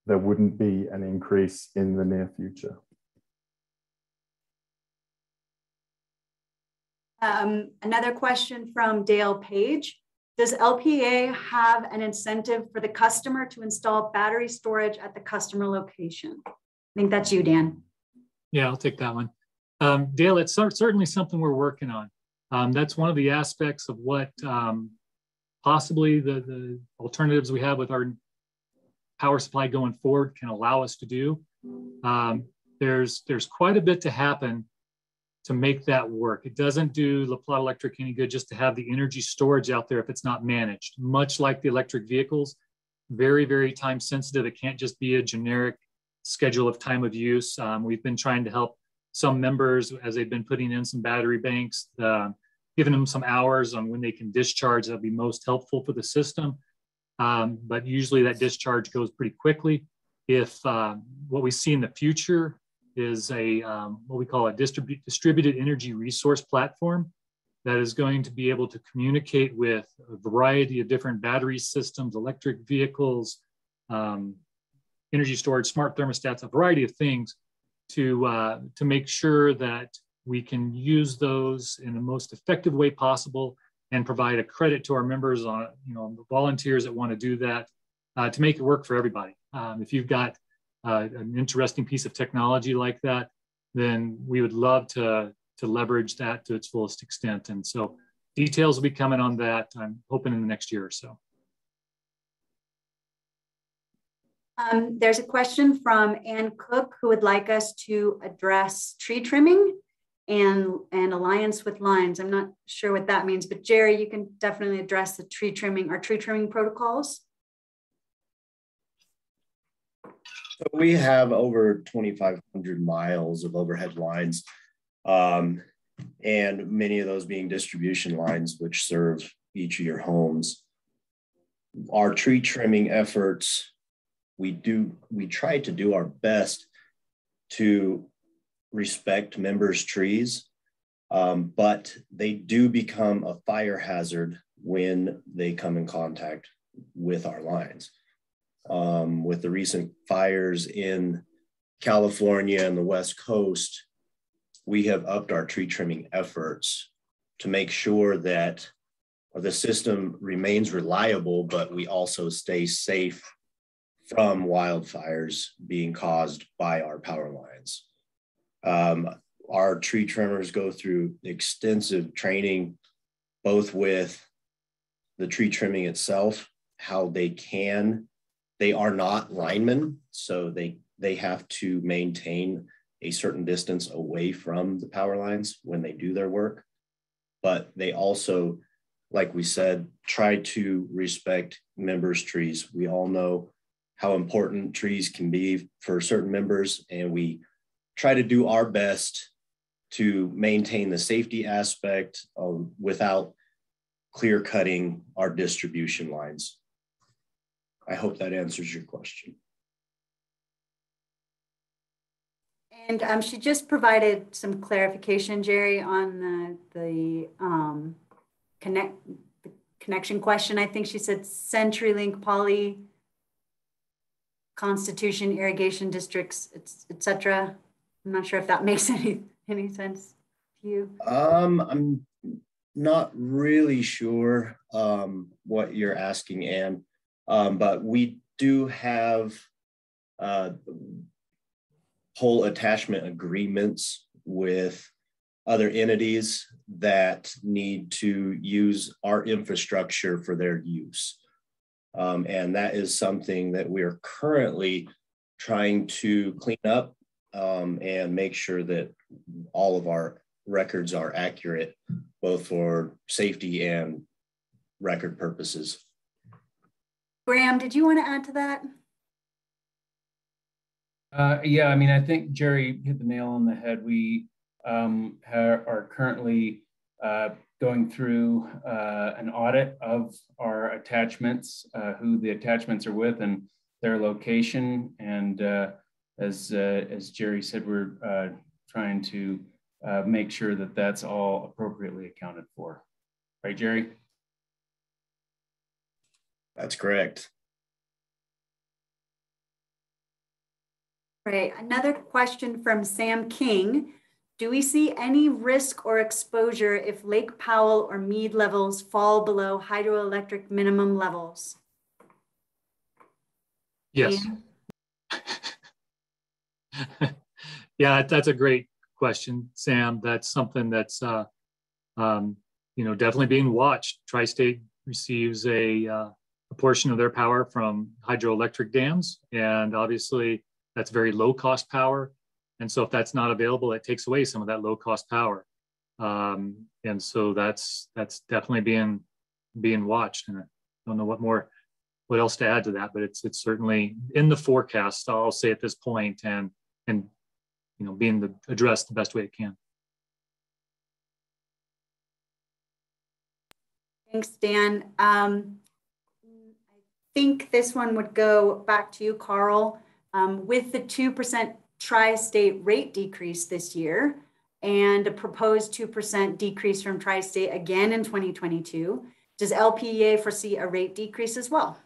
there wouldn't be an increase in the near future. Another question from Dale Page. Does LPA have an incentive for the customer to install battery storage at the customer location? I think that's you, Dan. Yeah, I'll take that one. Dale, it's certainly something we're working on. That's one of the aspects of what possibly the alternatives we have with our power supply going forward can allow us to do. There's quite a bit to happen to make that work. It doesn't do La Plata Electric any good just to have the energy storage out there if it's not managed. Much like the electric vehicles, very, very time sensitive. It can't just be a generic schedule of time of use. We've been trying to help some members as they've been putting in some battery banks, giving them some hours on when they can discharge. That'll be most helpful for the system. But usually that discharge goes pretty quickly. If what we see in the future is what we call a distributed energy resource platform that is going to be able to communicate with a variety of different battery systems, electric vehicles, energy storage, smart thermostats, a variety of things to make sure that we can use those in the most effective way possible and provide a credit to our members on, the volunteers that want to do that to make it work for everybody. If you've got an interesting piece of technology like that, then we would love to leverage that to its fullest extent. And so details will be coming on that, I'm hoping, in the next year or so. There's a question from Ann Cook who would like us to address tree trimming and Alliance with Lines. I'm not sure what that means, but Jerry, you can definitely address the tree trimming protocols. So we have over 2,500 miles of overhead lines, and many of those being distribution lines, which serve each of your homes. Our tree trimming efforts, we try to do our best to respect members' trees, but they do become a fire hazard when they come in contact with our lines. With the recent fires in California and the West Coast, we have upped our tree trimming efforts to make sure that the system remains reliable, but we also stay safe from wildfires being caused by our power lines. Our tree trimmers go through extensive training, both with the tree trimming itself, how they are not linemen, so they have to maintain a certain distance away from the power lines when they do their work. But they also, like we said, try to respect members' trees. We all know how important trees can be for certain members, and we try to do our best to maintain the safety aspect without clear cutting our distribution lines. I hope that answers your question. And she just provided some clarification, Jerry, on the connection question. I think she said CenturyLink, Poly, Constitution, irrigation districts, etc. I'm not sure if that makes any sense to you. I'm not really sure what you're asking, Anne, but we do have whole attachment agreements with other entities that need to use our infrastructure for their use. And that is something that we are currently trying to clean up and make sure that all of our records are accurate, both for safety and record purposes. Graham, did you want to add to that? Yeah, I mean, I think Jerry hit the nail on the head. We are currently going through an audit of our attachments, who the attachments are with and their location. And as Jerry said, we're trying to make sure that that's all appropriately accounted for. Right, Jerry? That's correct. Right, another question from Sam King. Do we see any risk or exposure if Lake Powell or Mead levels fall below hydroelectric minimum levels? Yes. Yeah, that's a great question, Sam. That's something that's definitely being watched. Tri-State receives a portion of their power from hydroelectric dams, and obviously that's very low cost power. And so if that's not available, it takes away some of that low cost power. And so that's definitely being watched. And I don't know what else to add to that, but it's certainly in the forecast, I'll say at this point, and being addressed the best way it can. Thanks, Dan. I think this one would go back to you, Carl. With the 2% Tri-State rate decrease this year and a proposed 2% decrease from Tri-State again in 2022, does LPEA foresee a rate decrease as well?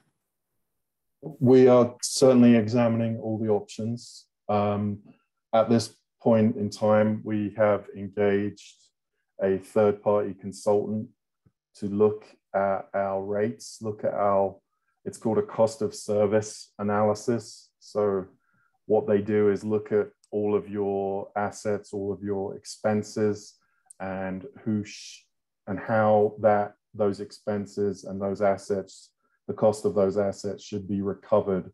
We are certainly examining all the options. At this point in time, we have engaged a third-party consultant to look at our rates, it's called a cost of service analysis. So what they do is look at all of your assets, all of your expenses, and how those expenses and those assets, the cost of those assets should be recovered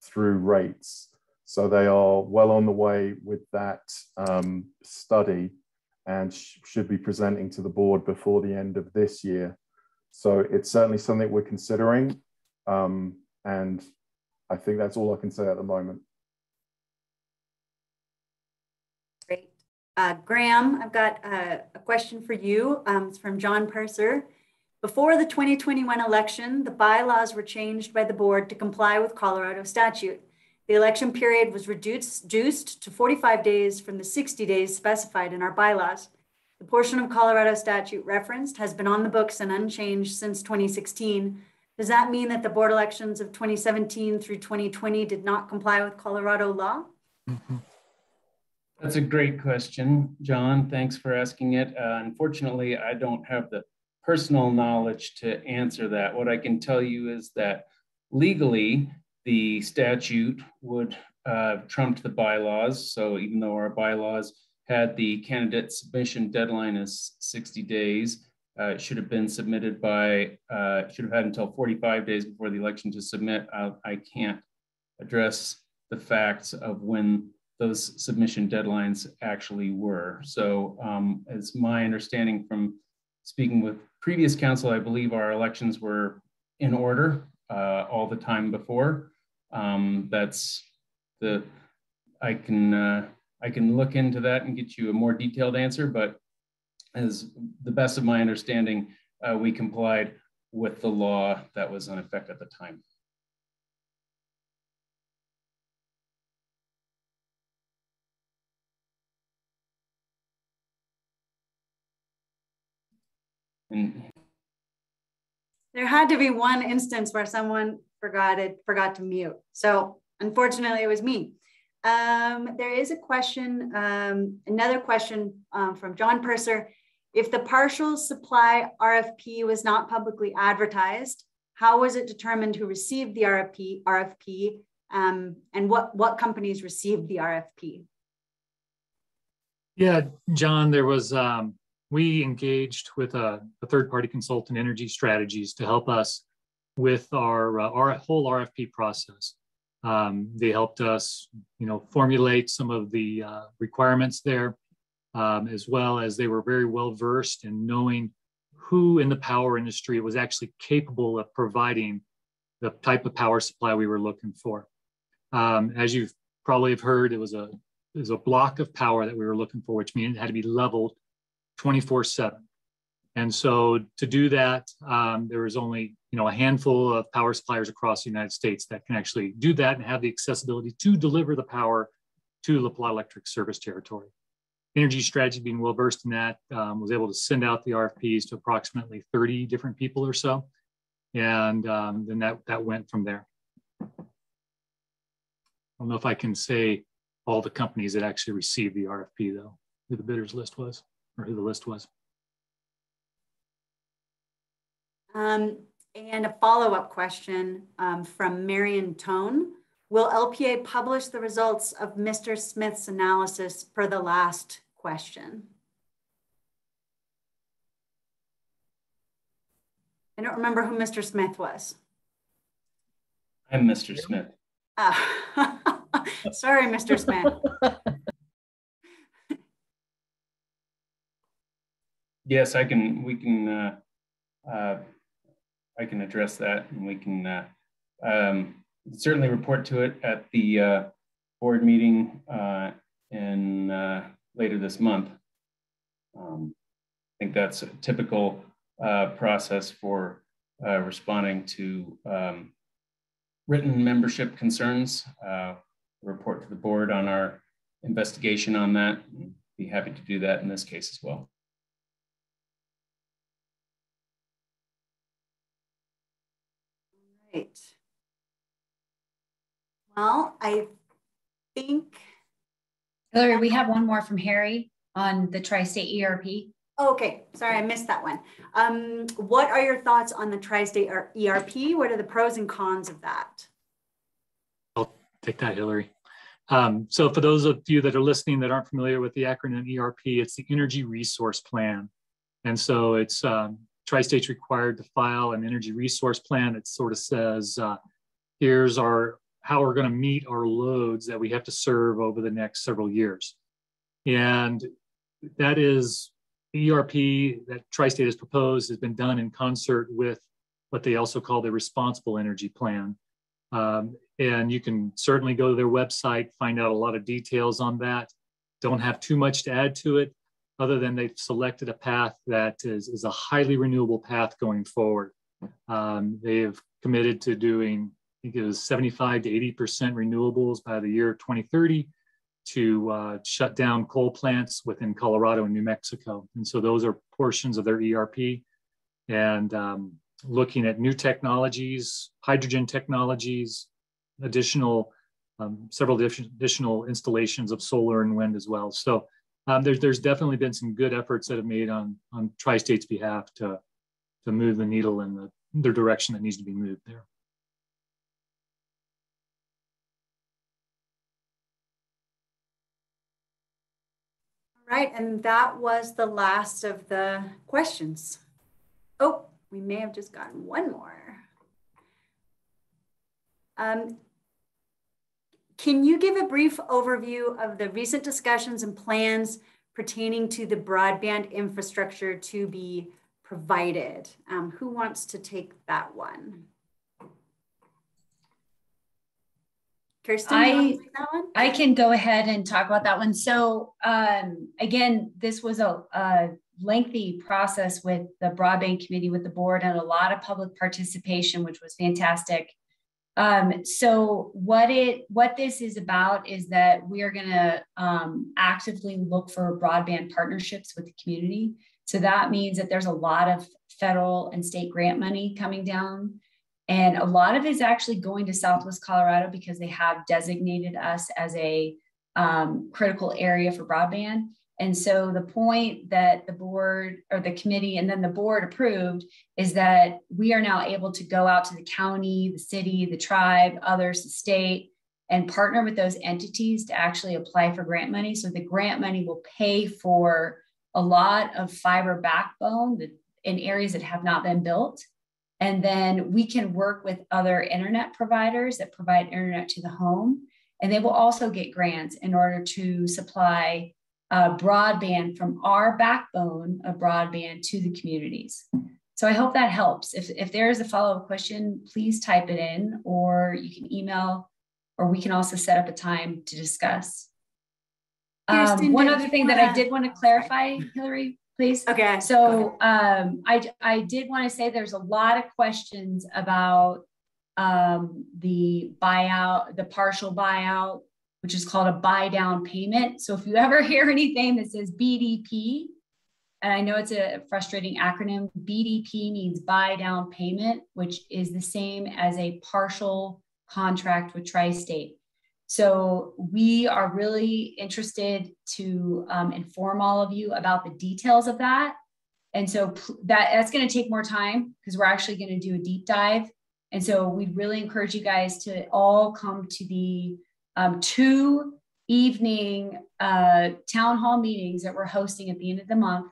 through rates. So they are well on the way with that study, and should be presenting to the board before the end of this year. So it's certainly something we're considering. And I think that's all I can say at the moment. Great. Graham, I've got a question for you. It's from John Purser. Before the 2021 election, the bylaws were changed by the board to comply with Colorado statute. The election period was reduced to 45 days from the 60 days specified in our bylaws. The portion of Colorado statute referenced has been on the books and unchanged since 2016. Does that mean that the board elections of 2017 through 2020 did not comply with Colorado law? That's a great question, John. Thanks for asking it. Unfortunately, I don't have the personal knowledge to answer that. What I can tell you is that legally, the statute would trump the bylaws. So even though our bylaws had the candidate submission deadline as 60 days, it should have been submitted by, should have had until 45 days before the election to submit. I can't address the facts of when those submission deadlines actually were. So as my understanding from speaking with previous council, I believe our elections were in order all the time before. That's the, I can look into that and get you a more detailed answer, but as the best of my understanding, we complied with the law that was in effect at the time. And there had to be one instance where someone forgot to mute. So unfortunately, it was me. There is a question, another question from John Purser. If the partial supply RFP was not publicly advertised, how was it determined who received the RFP and what companies received the RFP? Yeah, John, there was, we engaged with a third-party consultant, Energy Strategies, to help us with our whole RFP process. They helped us, formulate some of the requirements there, as well as they were very well versed in knowing who in the power industry was actually capable of providing the type of power supply we were looking for. As you've probably have heard, it was a block of power that we were looking for, which means it had to be leveled 24/7. And so to do that, there was only a handful of power suppliers across the United States that can actually do that and have the accessibility to deliver the power to La Plata Electric service territory. Energy Strategy, being well versed in that, was able to send out the RFPs to approximately 30 different people or so, and then that went from there. I don't know if I can say all the companies that actually received the RFP, though, who the bidders list was, or who the list was. And a follow-up question from Marion Tone. Will LPA publish the results of Mr. Smith's analysis per the last question? I don't remember who Mr. Smith was. I'm Mr. Smith. Sorry, Mr. Smith. Yes, I can address that, and we can certainly report to it at the board meeting later this month. I think that's a typical process for responding to written membership concerns. Report to the board on our investigation on that. And be happy to do that in this case as well. Right. Well, I think. Hillary, we have one more from Harry on the Tri-State ERP. Okay, sorry, I missed that one. What are your thoughts on the Tri-State ERP? What are the pros and cons of that? I'll take that, Hillary. So for those of you that are listening that aren't familiar with the acronym ERP, it's the Energy Resource Plan. And so it's Tri-State's required to file an energy resource plan. It sort of says, here's how we're going to meet our loads that we have to serve over the next several years. And that is the ERP that Tri-State has proposed has been done in concert with what they also call the Responsible Energy Plan. And you can certainly go to their website, find out a lot of details on that. Don't have too much to add to it, other than they've selected a path that is a highly renewable path going forward. They have committed to doing, I think it was 75 to 80% renewables by the year 2030 to shut down coal plants within Colorado and New Mexico. And so those are portions of their ERP. And looking at new technologies, hydrogen technologies, several additional installations of solar and wind as well. So there's definitely been some good efforts that have made on Tri-State's behalf to move the needle in the direction that needs to be moved there. All right, and that was the last of the questions. Oh, we may have just gotten one more. Can you give a brief overview of the recent discussions and plans pertaining to the broadband infrastructure to be provided? Who wants to take that one? Kirsten, do you want to take that one? I can go ahead and talk about that one. So again, this was a lengthy process with the broadband committee, with the board, and a lot of public participation, which was fantastic. So what this is about is that we are going to actively look for broadband partnerships with the community. So that means that there's a lot of federal and state grant money coming down. And a lot of it is actually going to Southwest Colorado because they have designated us as a critical area for broadband. And so the point that the board or the committee and then the board approved is that we are now able to go out to the county, the city, the tribe, others, the state, and partner with those entities to actually apply for grant money. So the grant money will pay for a lot of fiber backbone in areas that have not been built. And then we can work with other internet providers that provide internet to the home. And they will also get grants in order to supply broadband from our backbone of broadband to the communities. So I hope that helps. If there is a follow-up question, please type it in, or you can email, or we can also set up a time to discuss. One other thing that I did want to clarify, Hillary, please. Okay. So I did want to say there's a lot of questions about the buyout, the partial buyout, which is called a buy down payment. So if you ever hear anything that says BDP, and I know it's a frustrating acronym, BDP means buy down payment, which is the same as a partial contract with Tri-State. So we are really interested to inform all of you about the details of that. And so that's going to take more time because we're actually going to do a deep dive. And so we'd really encourage you guys to all come to the 2 evening town hall meetings that we're hosting at the end of the month.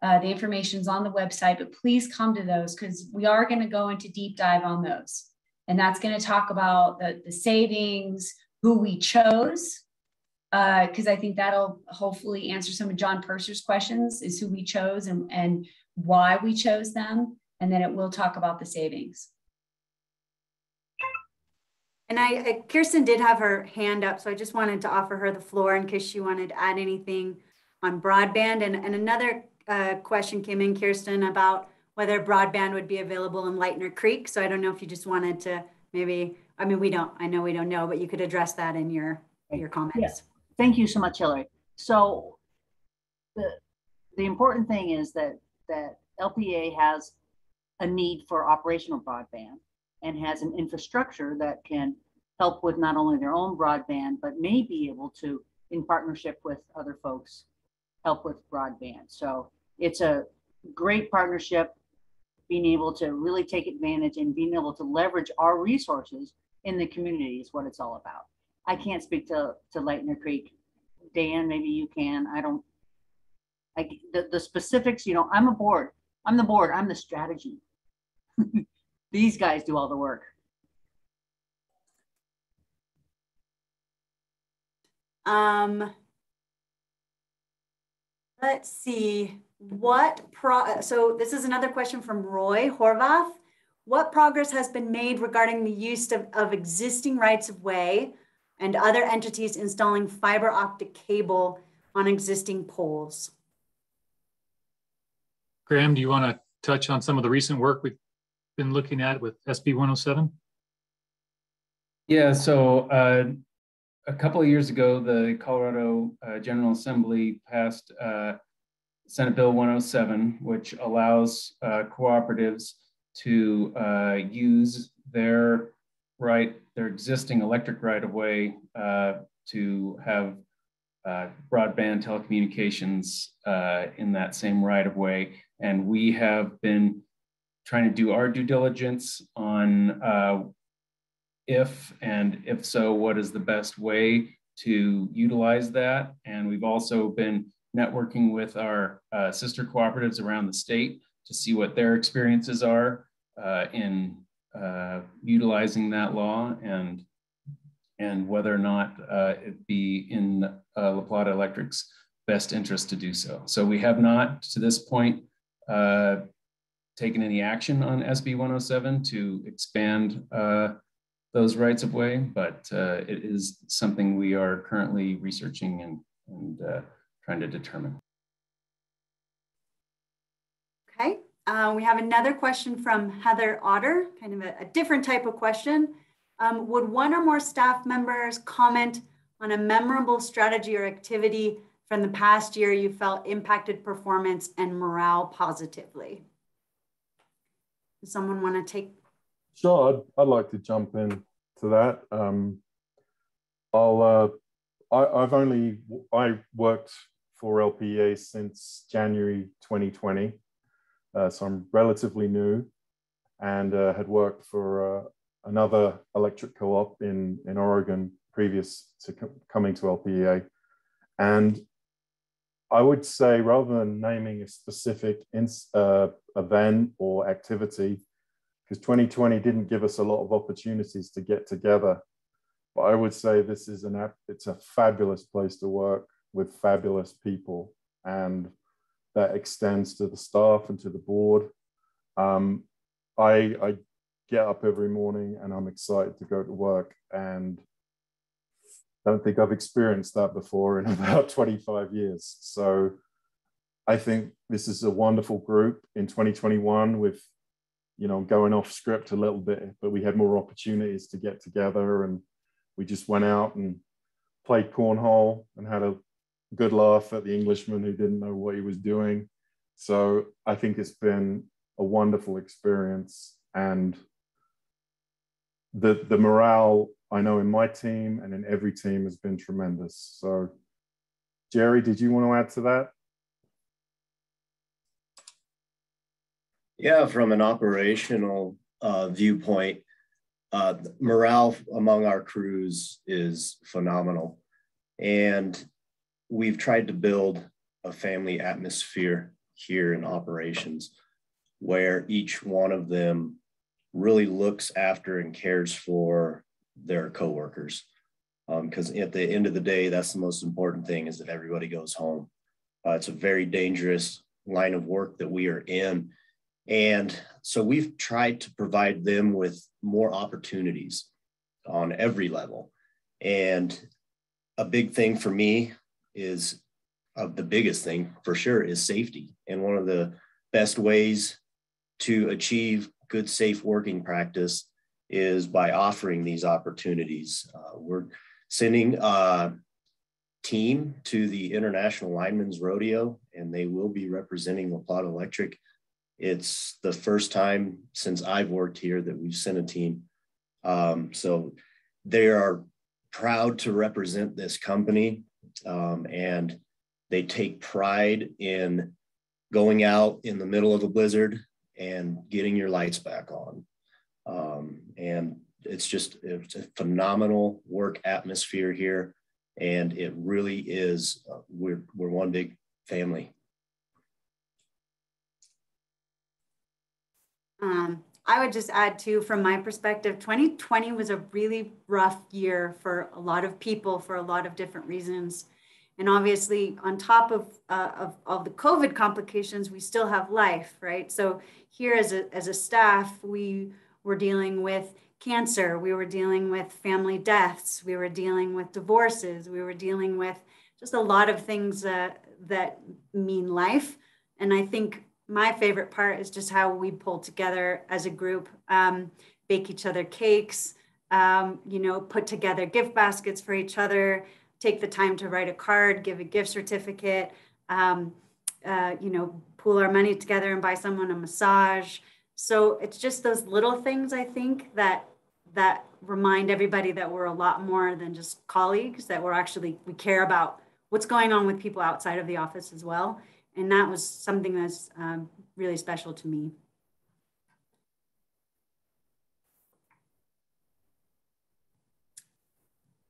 The information's on the website, but please come to those because we are going to go into deep dive on those. And that's going to talk about the savings, who we chose, because I think that'll hopefully answer some of John Purser's questions, is who we chose and why we chose them. And then it will talk about the savings. And Kirsten did have her hand up, so I just wanted to offer her the floor in case she wanted to add anything on broadband. And another question came in, Kirsten, about whether broadband would be available in Lightner Creek. So I don't know if you just wanted to maybe, I mean, I know we don't know, but you could address that in your comments. Yeah. Thank you so much, Hillary. So the important thing is that LPA has a need for operational broadband and has an infrastructure that can help with not only their own broadband, but may be able to, in partnership with other folks, help with broadband. So it's a great partnership, being able to really take advantage and being able to leverage our resources in the community is what it's all about. I can't speak to Lightner Creek. Dan, maybe you can. The specifics, you know, I'm the board, I'm the strategy. These guys do all the work. Let's see, so this is another question from Roy Horvath. What progress has been made regarding the use of existing rights of way and other entities installing fiber optic cable on existing poles? Graham, do you want to touch on some of the recent work we've been looking at with SB 107? Yeah, so a couple of years ago, the Colorado General Assembly passed Senate Bill 107, which allows cooperatives to use their existing electric right-of-way to have broadband telecommunications in that same right-of-way. And we have been trying to do our due diligence on if so, what is the best way to utilize that. And we've also been networking with our sister cooperatives around the state to see what their experiences are in utilizing that law and whether or not it be in La Plata Electric's best interest to do so. So we have not, to this point, taken any action on SB 107 to expand those rights of way, but it is something we are currently researching and trying to determine. Okay, we have another question from Heather Otter, kind of a different type of question. Would one or more staff members comment on a memorable strategy or activity from the past year you felt impacted performance and morale positively? Does someone want to take? Sure, I'd like to jump in to that. I worked for LPEA since January 2020, so I'm relatively new, and had worked for another electric co-op in Oregon previous to coming to LPEA. And I would say, rather than naming a specific event or activity, because 2020 didn't give us a lot of opportunities to get together, but I would say this is it's a fabulous place to work with fabulous people, and that extends to the staff and to the board. I get up every morning and I'm excited to go to work, and I don't think I've experienced that before in about 25 years. So I think this is a wonderful group in 2021 with, going off script a little bit, but we had more opportunities to get together, and we just went out and played cornhole and had a good laugh at the Englishman who didn't know what he was doing. So I think it's been a wonderful experience, and the morale I know in my team and in every team has been tremendous. So Jerry, did you want to add to that? Yeah, from an operational viewpoint, morale among our crews is phenomenal. And we've tried to build a family atmosphere here in operations where each one of them really looks after and cares for their coworkers. Because at the end of the day, that's the most important thing, is that everybody goes home. It's a very dangerous line of work that we are in. And so we've tried to provide them with more opportunities on every level. And a big thing for me is, the biggest thing for sure, is safety. And one of the best ways to achieve good, safe working practice is by offering these opportunities. We're sending a team to the International Linemen's Rodeo, and they will be representing La Plata Electric. It's the first time since I've worked here that we've sent a team. So they are proud to represent this company, and they take pride in going out in the middle of a blizzard and getting your lights back on. And it's a phenomenal work atmosphere here. And it really is, we're one big family. I would just add too, from my perspective, 2020 was a really rough year for a lot of people for a lot of different reasons. And obviously on top of the COVID complications, we still have life, right? So here as a staff, we were dealing with cancer, we were dealing with family deaths, we were dealing with divorces, we were dealing with just a lot of things that mean life. And I think my favorite part is just how we pull together as a group, bake each other cakes, you know, put together gift baskets for each other, take the time to write a card, give a gift certificate, you know, pool our money together and buy someone a massage. So it's just those little things, I think, that remind everybody that we're a lot more than just colleagues, that we care about what's going on with people outside of the office as well. And that was something that's really special to me.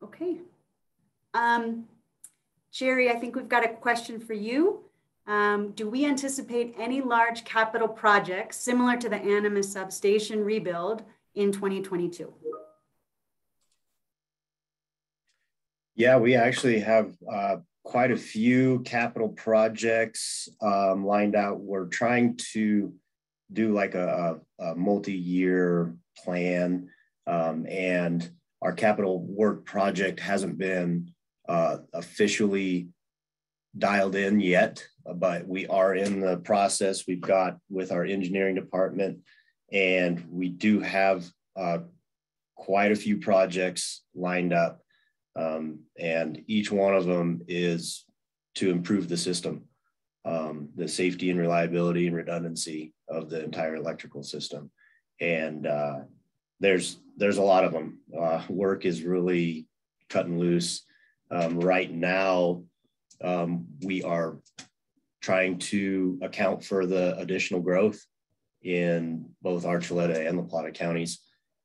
Okay. Jerry, I think we've got a question for you. Do we anticipate any large capital projects similar to the Animas substation rebuild in 2022? Yeah, we actually have quite a few capital projects lined out. We're trying to do like a multi-year plan, and our capital work project hasn't been officially dialed in yet, but we are in the process. We've got with our engineering department, and we do have quite a few projects lined up. And each one of them is to improve the system, the safety and reliability and redundancy of the entire electrical system. And there's a lot of them. Work is really cutting loose. Right now, we are trying to account for the additional growth in both Archuleta and La Plata counties.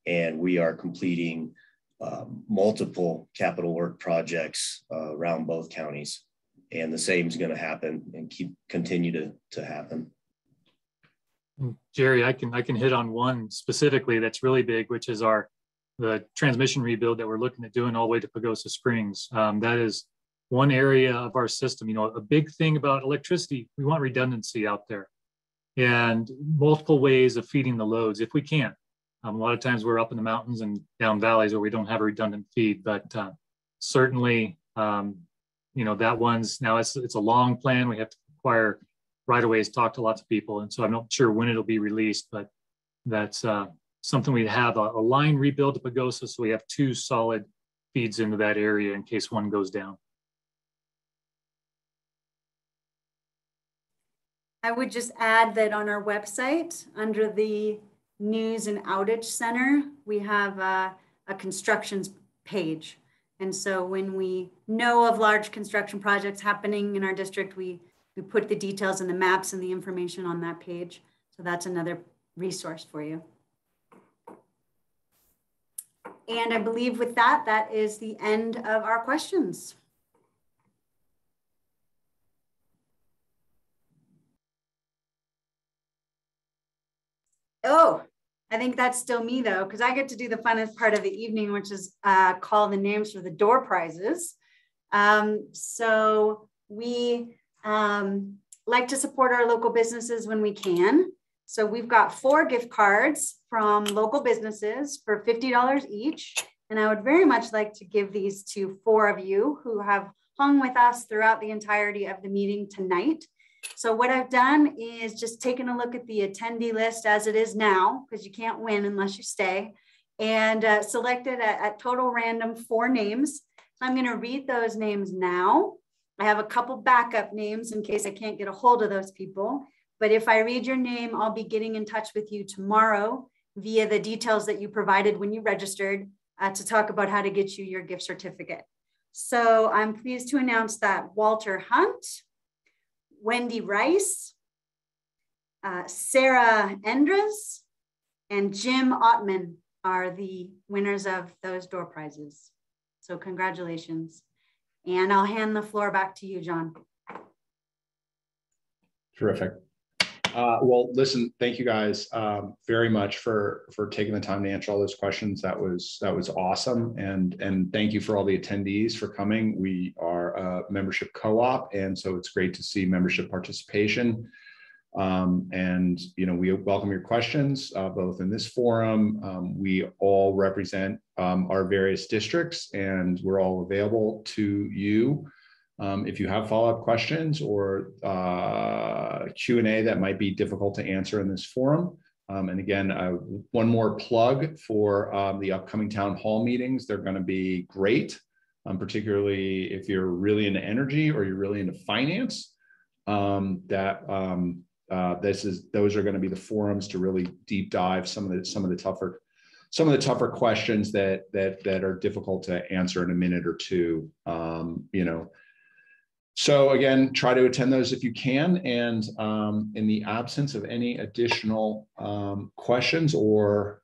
And we are completing multiple capital work projects around both counties. And the same is going to happen and continue to happen. Jerry, I can hit on one specifically that's really big, which is the transmission rebuild that we're looking at doing all the way to Pagosa Springs. That is one area of our system. You know, a big thing about electricity, we want redundancy out there and multiple ways of feeding the loads if we can. A lot of times we're up in the mountains and down valleys where we don't have a redundant feed, but certainly, you know, that one's now it's a long plan. We have to acquire right-of-ways, talk to lots of people. And so I'm not sure when it'll be released, but that's something we have a line rebuild to Pagosa. So we have two solid feeds into that area in case one goes down. I would just add that on our website, under the News and Outage Center, we have a constructions page. And so when we know of large construction projects happening in our district, we put the details and the maps and the information on that page. So that's another resource for you. And I believe with that, that is the end of our questions. Oh, I think that's still me though, because I get to do the funnest part of the evening, which is call the names for the door prizes. So we like to support our local businesses when we can. So we've got 4 gift cards from local businesses for $50 each. And I would very much like to give these to 4 of you who have hung with us throughout the entirety of the meeting tonight. So what I've done is just taken a look at the attendee list as it is now, because you can't win unless you stay, and selected at total random 4 names. So I'm going to read those names now. I have a couple backup names in case I can't get a hold of those people. But if I read your name, I'll be getting in touch with you tomorrow via the details that you provided when you registered to talk about how to get you your gift certificate. So I'm pleased to announce that Walter Hunt, Wendy Rice, Sarah Endres, and Jim Ottman are the winners of those door prizes. So congratulations. And I'll hand the floor back to you, John. Terrific. Well, listen, thank you guys very much for taking the time to answer all those questions. That was awesome. And thank you for all the attendees for coming. We are a membership co-op, and so it's great to see membership participation. And, you know, we welcome your questions, both in this forum. We all represent our various districts, and we're all available to you. If you have follow-up questions or Q&A that might be difficult to answer in this forum. And again, one more plug for the upcoming town hall meetings. They're going to be great, particularly if you're really into energy or you're really into finance. Those are going to be the forums to really deep dive some of the tougher questions that are difficult to answer in a minute or two. You know. So again, try to attend those if you can. And in the absence of any additional questions or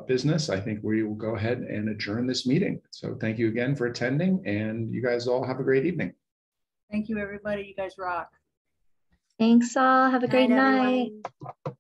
business, I think we will go ahead and adjourn this meeting. So thank you again for attending, and you guys all have a great evening. Thank you, everybody. You guys rock. Thanks all. Have a great night. Everyone.